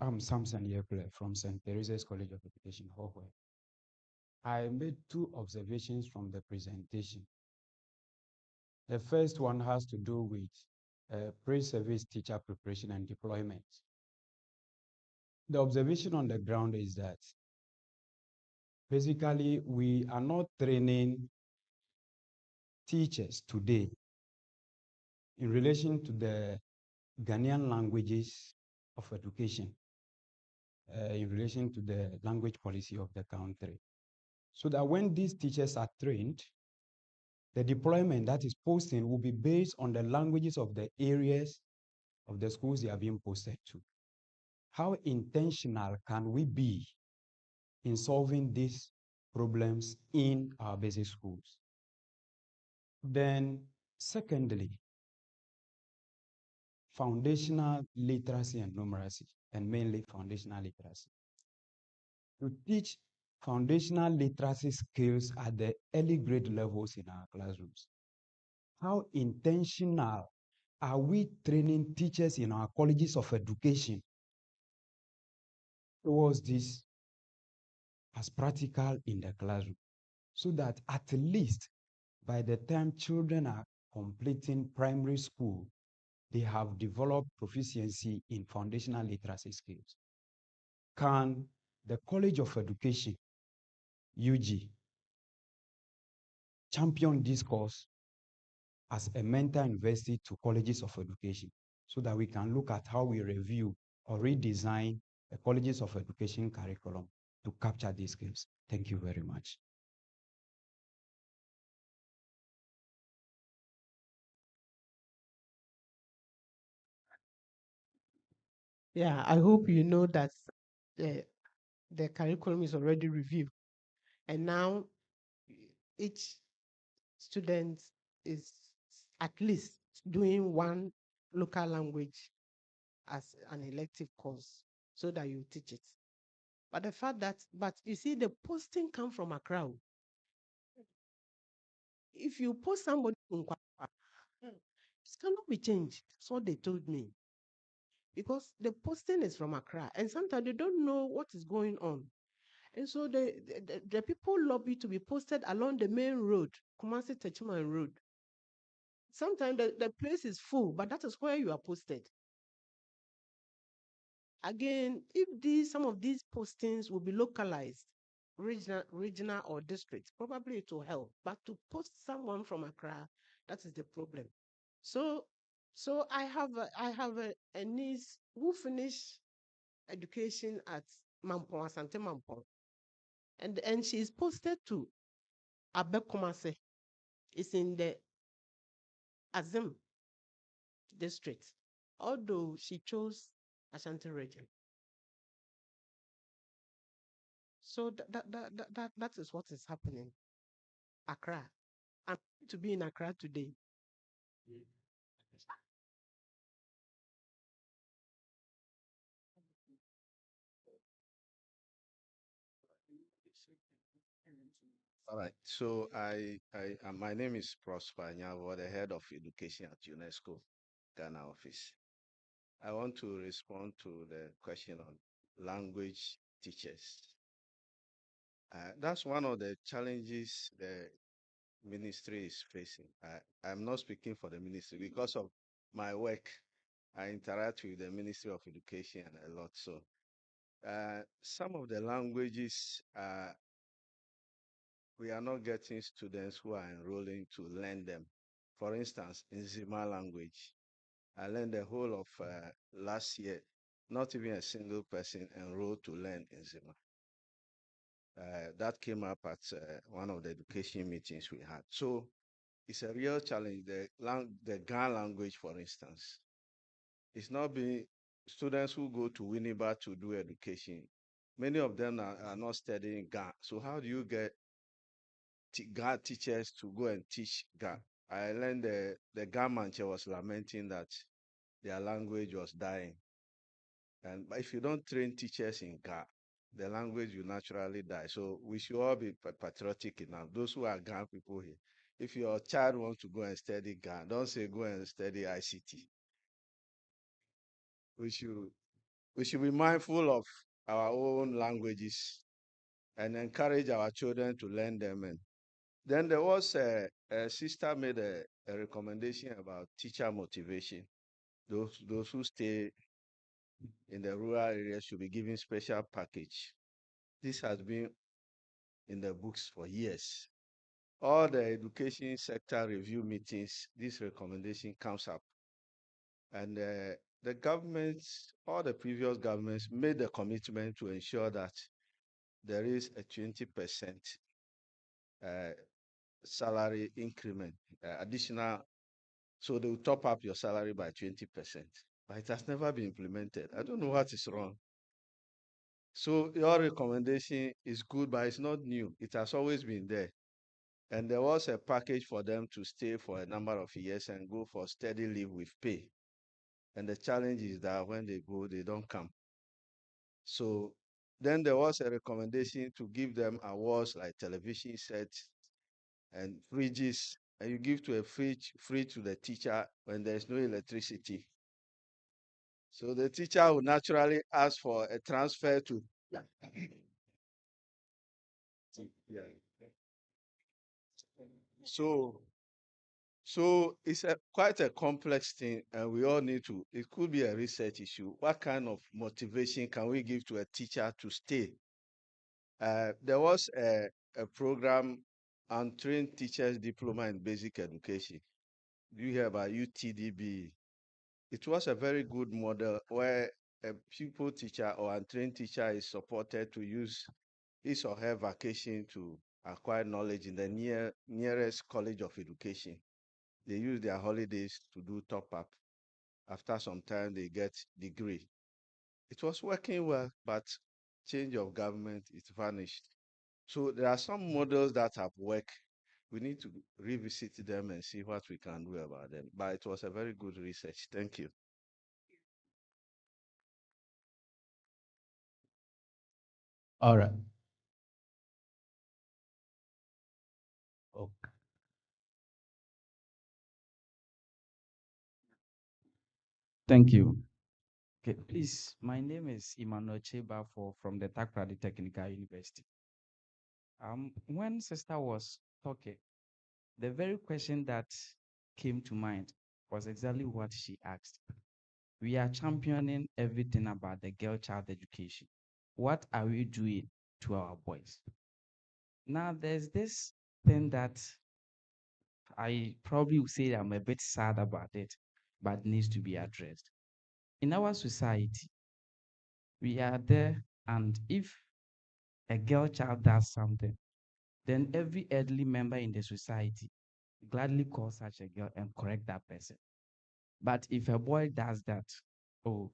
I'm Samson Yeple from St. Teresa's College of Education, Hohwe. I made two observations from the presentation. The first one has to do with pre-service teacher preparation and deployment. The observation on the ground is that Basically, we are not training teachers today in relation to the Ghanaian languages of education, in relation to the language policy of the country. So that when these teachers are trained, the deployment that is posting will be based on the languages of the areas of the schools they are being posted to. How intentional can we be in solving these problems in our basic schools? Then, secondly, foundational literacy and numeracy, and mainly foundational literacy. To teach foundational literacy skills at the early grade levels in our classrooms. How intentional are we training teachers in our colleges of education towards this as practical in the classroom, so that at least by the time children are completing primary school, they have developed proficiency in foundational literacy skills? Can the College of Education, UG, champion this course as a mentor university to colleges of education, so that we can look at how we review or redesign the colleges of education curriculum to capture these skills? Thank you very much. Yeah, I hope you know that the curriculum is already reviewed. And now each student is at least doing one local language as an elective course so that you teach it. But the fact that, but you see, the posting come from Accra. If you post somebody in Kwakwa, it cannot be changed. That's what they told me. Because the posting is from Accra, and sometimes they don't know what is going on. And so the people lobby to be posted along the main road, Kumasi Techiman Road. Sometimes the place is full, but that is where you are posted. Again, if some of these postings will be localized, regional or district, probably it will help. But to post someone from Accra, that is the problem. So I have a niece who finished education at Mampong, Asante Mampong, and she is posted to Abekumase. It's in the Azim district, although she chose Ashanti region. So that is what is happening. Accra. I'm to be in Accra today. All right. So my name is Prosper Nyavo, the head of education at UNESCO Ghana office. I want to respond to the question on language teachers. That's one of the challenges the ministry is facing. I'm not speaking for the ministry because of my work. I interact with the Ministry of Education a lot. So some of the languages we are not getting students who are enrolling to learn them. For instance, in Zima language, I learned the whole of last year, not even a single person enrolled to learn in Zima. That came up at one of the education meetings we had. So it's a real challenge. The Ga language, for instance, it's not being students who go to Winneba to do education. Many of them are not studying Ga. So how do you get Ga teachers to go and teach Ga? I learned the Ga Manche was lamenting that their language was dying. And if you don't train teachers in Ga, the language will naturally die. So we should all be patriotic enough. Those who are Ga people here, if your child wants to go and study Ga, don't say go and study ICT. We should be mindful of our own languages and encourage our children to learn them. And then there was a sister made a recommendation about teacher motivation. Those who stay in the rural areas should be given special package. This has been in the books for years. All the education sector review meetings, this recommendation comes up. And the governments, all the previous governments made a commitment to ensure that there is a 20% salary increment, additional, so they will top up your salary by 20%. But it has never been implemented. I don't know what is wrong. So your recommendation is good, but it's not new. It has always been there. And there was a package for them to stay for a number of years and go for steady leave with pay. And the challenge is that when they go, they don't come. So then there was a recommendation to give them awards like television sets and fridges, and you give to a fridge free to the teacher when there's no electricity. So the teacher will naturally ask for a transfer to. Yeah. So it's quite a complex thing, and we all need to. It could be a research issue. What kind of motivation can we give to a teacher to stay? There was a program, Untrained Teachers Diploma in Basic Education. Do you hear about UTDB? It was a very good model where a pupil teacher or untrained teacher is supported to use his or her vacation to acquire knowledge in the nearest college of education. They use their holidays to do top up. After some time, they get degree. It was working well, but change of government, it vanished. So there are some models that have worked. We need to revisit them and see what we can do about them. But it was a very good research. Thank you. All right. Okay. Thank you. Okay, please, my name is Emmanuel Chebafo from the Takrady Technical University. When sister was talking, the very question that came to mind was exactly what she asked. We are championing everything about the girl child education. What are we doing to our boys? Now, there's this thing that I probably would say I'm a bit sad about it, but needs to be addressed. In our society, we are there, and if a girl child does something, then every elderly member in the society gladly calls such a girl and correct that person. But if a boy does that, oh,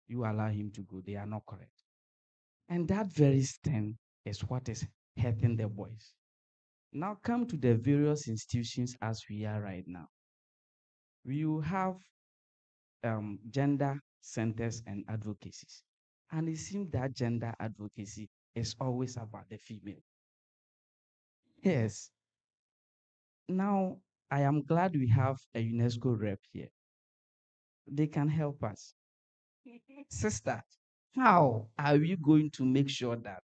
you allow him to go, they are not correct. And that very thing is what is hurting the boys. Now come to the various institutions as we are right now. We will have gender centers and advocacies. And it seems that gender advocacy is always about the female. Yes. Now, I am glad we have a UNESCO rep here. They can help us. Sister, how are we going to make sure that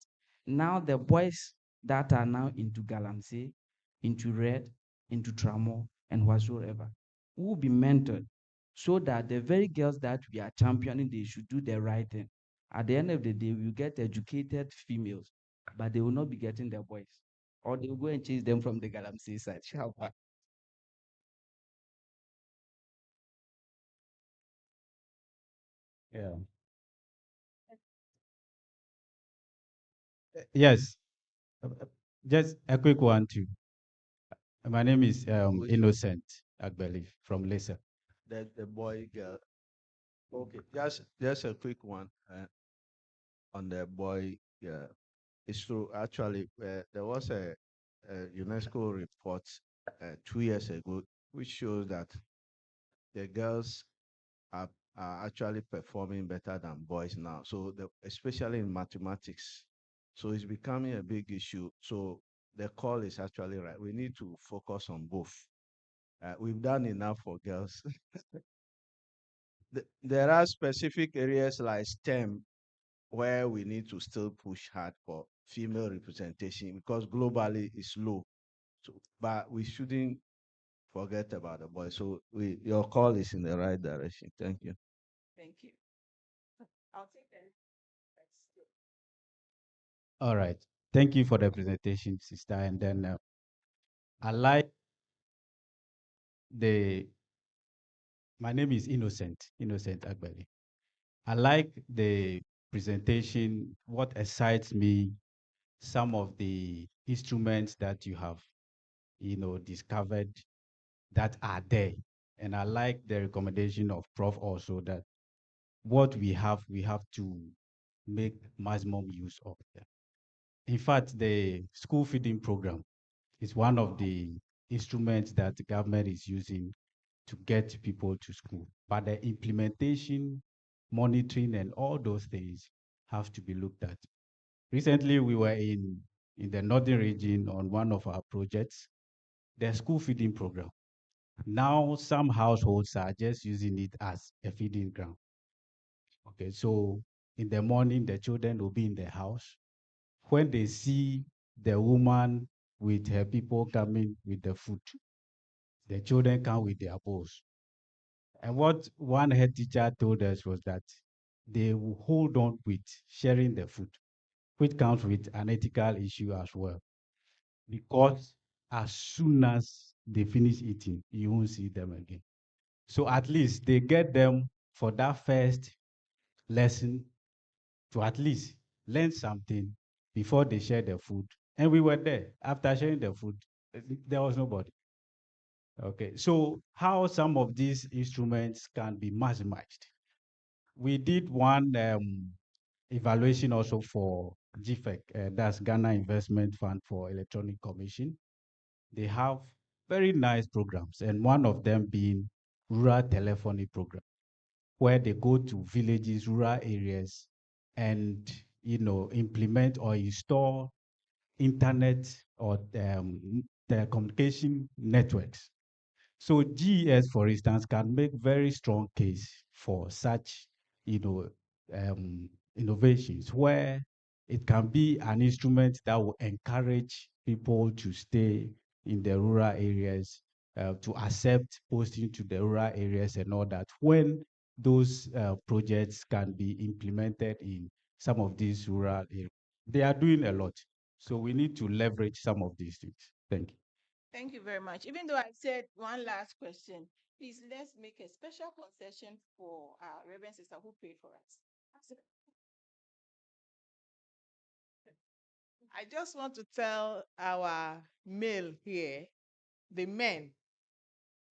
now the boys that are now into Galamsey, into Red, into Tramo, and whatsoever will be mentored so that the very girls that we are championing, they should do the right thing. At the end of the day, we will get educated females, but they will not be getting the boys. Or they will go and chase them from the Galamsey side. Yeah. Yes. Just a quick one too. My name is Which one? Innocent Agbeli from Lisa. The boy girl. Okay, just a quick one on the boy girl. It's true. Actually, there was a UNESCO report 2 years ago which shows that the girls are actually performing better than boys now. So especially in mathematics. So it's becoming a big issue. So the call is actually right. We need to focus on both. We've done enough for girls. There are specific areas like STEM where we need to still push hard for female representation because globally it's low. So, but we shouldn't forget about the boys. So your call is in the right direction. Thank you. Thank you. I'll take that. All right. Thank you for the presentation, sister. And then I like the, my name is Innocent Agbeli. I like the presentation. What excites me, some of the instruments that you have, discovered that are there. And I like the recommendation of Prof also that what we have to make maximum use of them. In fact, the school feeding program is one of the instruments that the government is using to get people to school. But the implementation, monitoring, and all those things have to be looked at. Recently, we were in the northern region on one of our projects, the school feeding program. Now, some households are just using it as a feeding ground. Okay, so in the morning, the children will be in the house. When they see the woman with her people coming with the food, the children come with their bowls. And what one head teacher told us was that they will hold on with sharing the food, which comes with an ethical issue as well. Because as soon as they finish eating, you won't see them again. So at least they get them for that first lesson to at least learn something before they share the food. And we were there. After sharing the food, there was nobody. Okay, so how some of these instruments can be maximized? We did one evaluation also for GFEC, that's Ghana Investment Fund for Electronic Commission. They have very nice programs, and one of them being rural telephony program, where they go to villages, rural areas, and implement or install internet or telecommunication networks. So GES, for instance, can make very strong case for such, you know, innovations where it can be an instrument that will encourage people to stay in the rural areas, to accept posting to the rural areas and all that. When those projects can be implemented in some of these rural areas, they are doing a lot. So we need to leverage some of these things. Thank you. Thank you very much. Even though I said one last question, please let's make a special concession for our Reverend Sister who prayed for us. I just want to tell our male here, the men,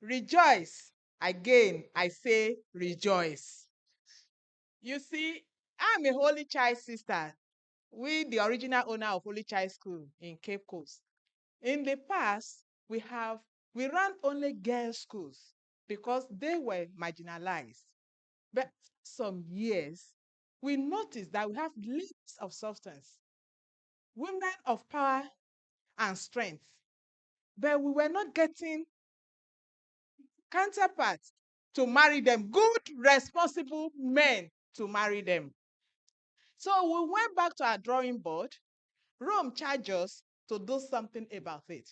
rejoice. Again, I say rejoice. You see, I'm a Holy Child sister. We, the original owner of Holy Child School in Cape Coast. In the past, we ran only girls' schools because they were marginalized. But some years, we noticed that we have ladies of substance, women of power and strength, but we were not getting counterparts to marry them, good, responsible men to marry them. So we went back to our drawing board. Rome charged us to do something about it.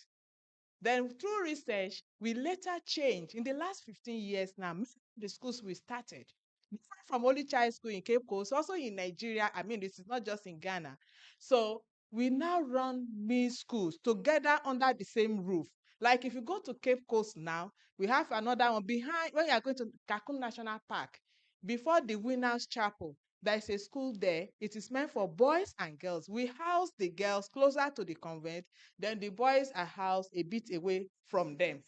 Then through research, we later changed. In the last 15 years now, the schools we started, different from Holy Child School in Cape Coast, also in Nigeria. I mean, this is not just in Ghana. So we now run mini schools together under the same roof. Like if you go to Cape Coast now, we have another one behind when you are going to Kakun National Park, before the Winners Chapel. There is a school there. It is meant for boys and girls. We house the girls closer to the convent, then the boys are housed a bit away from them.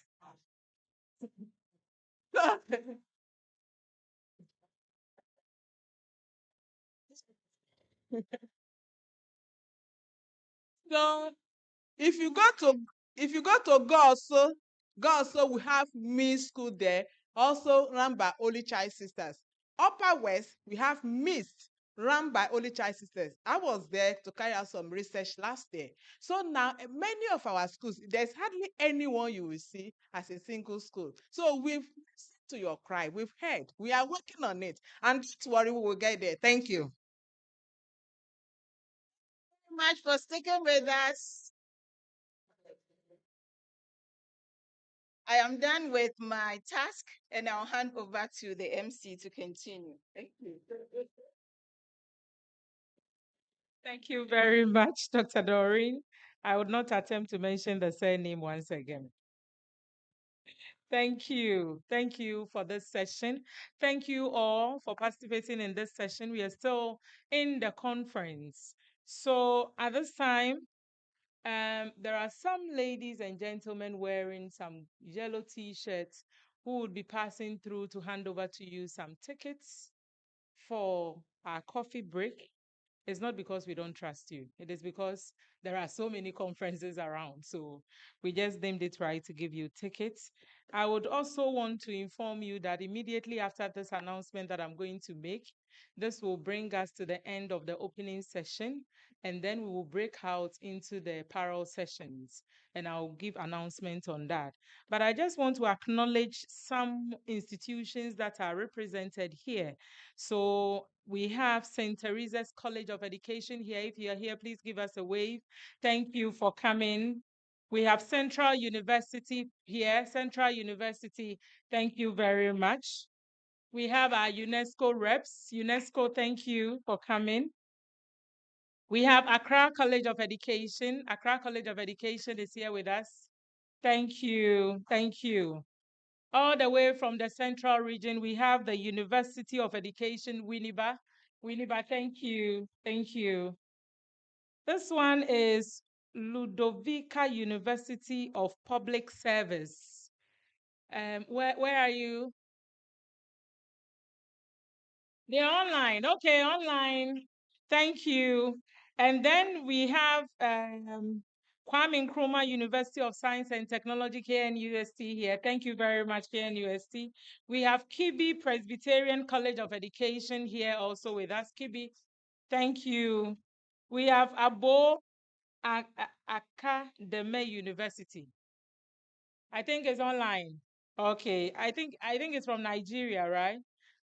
So if you go to God also we have Miss School there, also run by Holy Child Sisters. Upper West, we have Mist run by Holy Child Sisters. I was there to carry out some research last year. So now many of our schools, there's hardly anyone you will see as a single school. So we've listened to your cry. We've heard. We are working on it. And don't worry, we will get there. Thank you. Much for sticking with us. I am done with my task and I'll hand over to the MC to continue. Thank you. Thank you very much, Dr. Doreen. I would not attempt to mention the surname once again. Thank you. Thank you for this session. Thank you all for participating in this session. We are still in the conference. So at this time, there are some ladies and gentlemen wearing some yellow t-shirts who would be passing through to hand over to you some tickets for our coffee break. It's not because we don't trust you. It is because there are so many conferences around. So we just deemed it right to give you tickets. I would also want to inform you that immediately after this announcement that I'm going to make, this will bring us to the end of the opening session, and then we will break out into the parallel sessions, and I'll give announcements on that. But I just want to acknowledge some institutions that are represented here. So we have St. Teresa's College of Education here. If you're here, please give us a wave. Thank you for coming. We have Central University here. Central University, thank you very much. We have our UNESCO reps. UNESCO, thank you for coming. We have Accra College of Education. Accra College of Education is here with us. Thank you. Thank you. All the way from the central region, we have the University of Education, Winneba. Winneba, thank you. Thank you. This one is Ludovica University of Public Service. Where are you? They're online. Okay, online. Thank you. And then we have Kwame Nkrumah University of Science and Technology, KNUST here. Thank you very much, KNUST. We have Kibi Presbyterian College of Education here also with us. Kibi, thank you. We have Abo Akademe University. I think it's online. Okay, I think it's from Nigeria, right?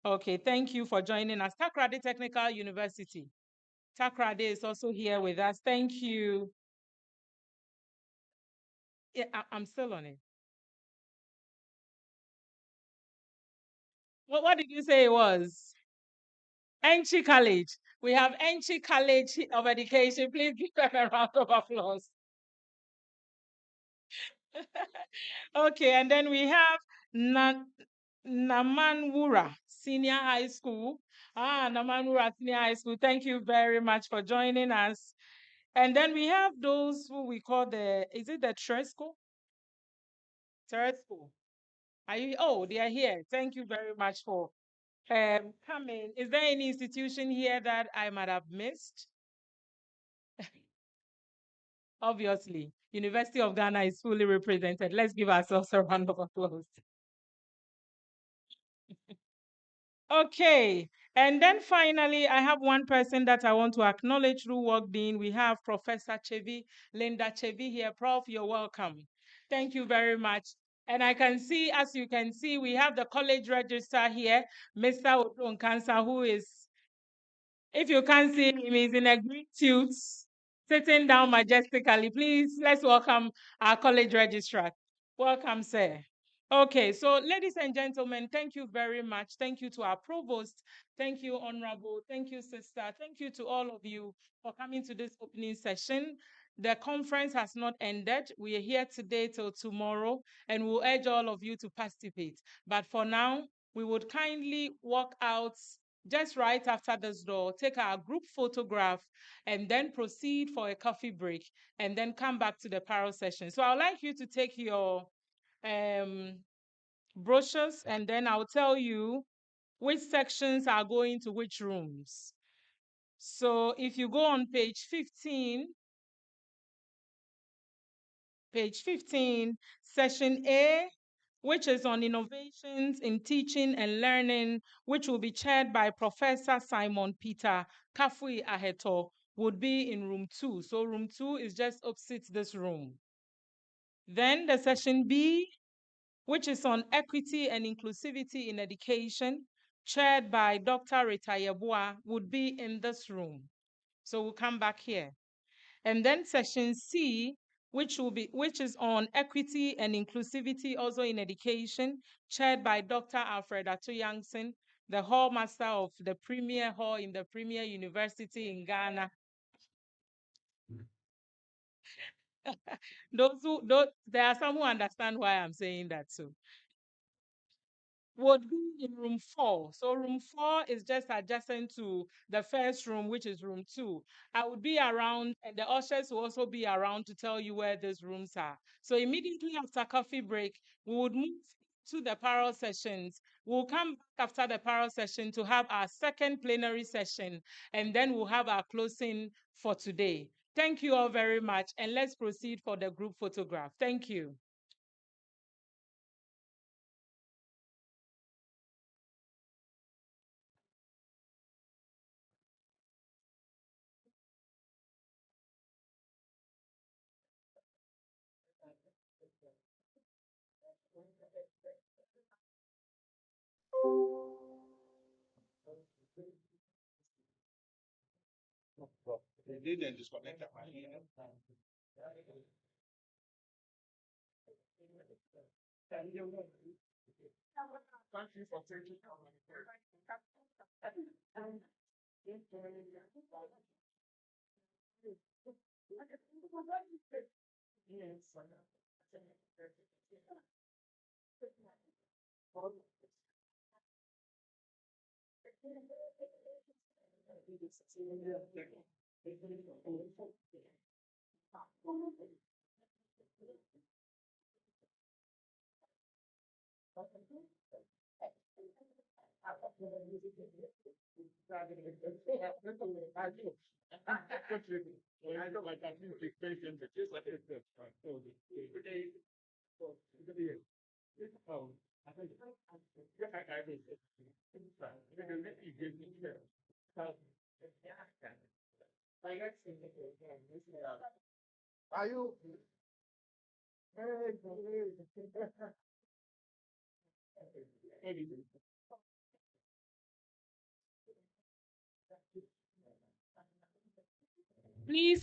Okay, thank you for joining us. Takrade Technical University. Takrade is also here with us. Thank you. Yeah, I'm still on it. What did you say it was? Enchi College. We have Enchi College of Education. Please give them a round of applause. Okay, and then we have Namanwura Senior High School. Namanwura Senior High School, thank you very much for joining us. And then we have those who we call is it the Tresco? Tresco. Oh, they are here. Thank you very much for coming. Is there any institution here that I might have missed? Obviously, University of Ghana is fully represented. Let's give ourselves a round of applause. Okay, and then finally, I have one person that I want to acknowledge who walked in. We have Professor Linda Chevi here. Prof, you're welcome. Thank you very much. And I can see, as you can see, we have the college registrar here, Mr. Odon Kansa, who is, if you can't see him, he's in a green suit, sitting down majestically. Please, let's welcome our college registrar. Welcome, sir. Okay, so ladies and gentlemen, thank you very much. Thank you to our provost. Thank you, honorable. Thank you, sister. Thank you to all of you for coming to this opening session. The conference has not ended. We are here today till tomorrow, and we'll urge all of you to participate. But for now, we would kindly walk out just right after this door, take our group photograph, and then proceed for a coffee break, and then come back to the parallel session. So I'd like you to take your brochures, and then I'll tell you which sections are going to which rooms. So if you go on page 15, session A, which is on innovations in teaching and learning, which will be chaired by Professor Simon Peter Kafui Aheto, would be in room 2. So room 2 is just opposite this room. Then the session B, which is on equity and inclusivity in education, chaired by Dr. Rita Yeboah, would be in this room. So we'll come back here. And then session C, which is on equity and inclusivity also in education, chaired by Dr. Alfred Atoyangson, the hall master of the premier hall in the premier university in Ghana. There are some who understand why I'm saying that too. Would be in room 4. So room 4 is just adjacent to the first room, which is room 2. I would be around, and the ushers will also be around to tell you where these rooms are. So immediately after coffee break, we would move to the parallel sessions. We'll come back after the parallel session to have our second plenary session, and then we'll have our closing for today. Thank you all very much, and let's proceed for the group photograph. Thank you. They didn't disconnect the machine. Thank you for taking Are you? Please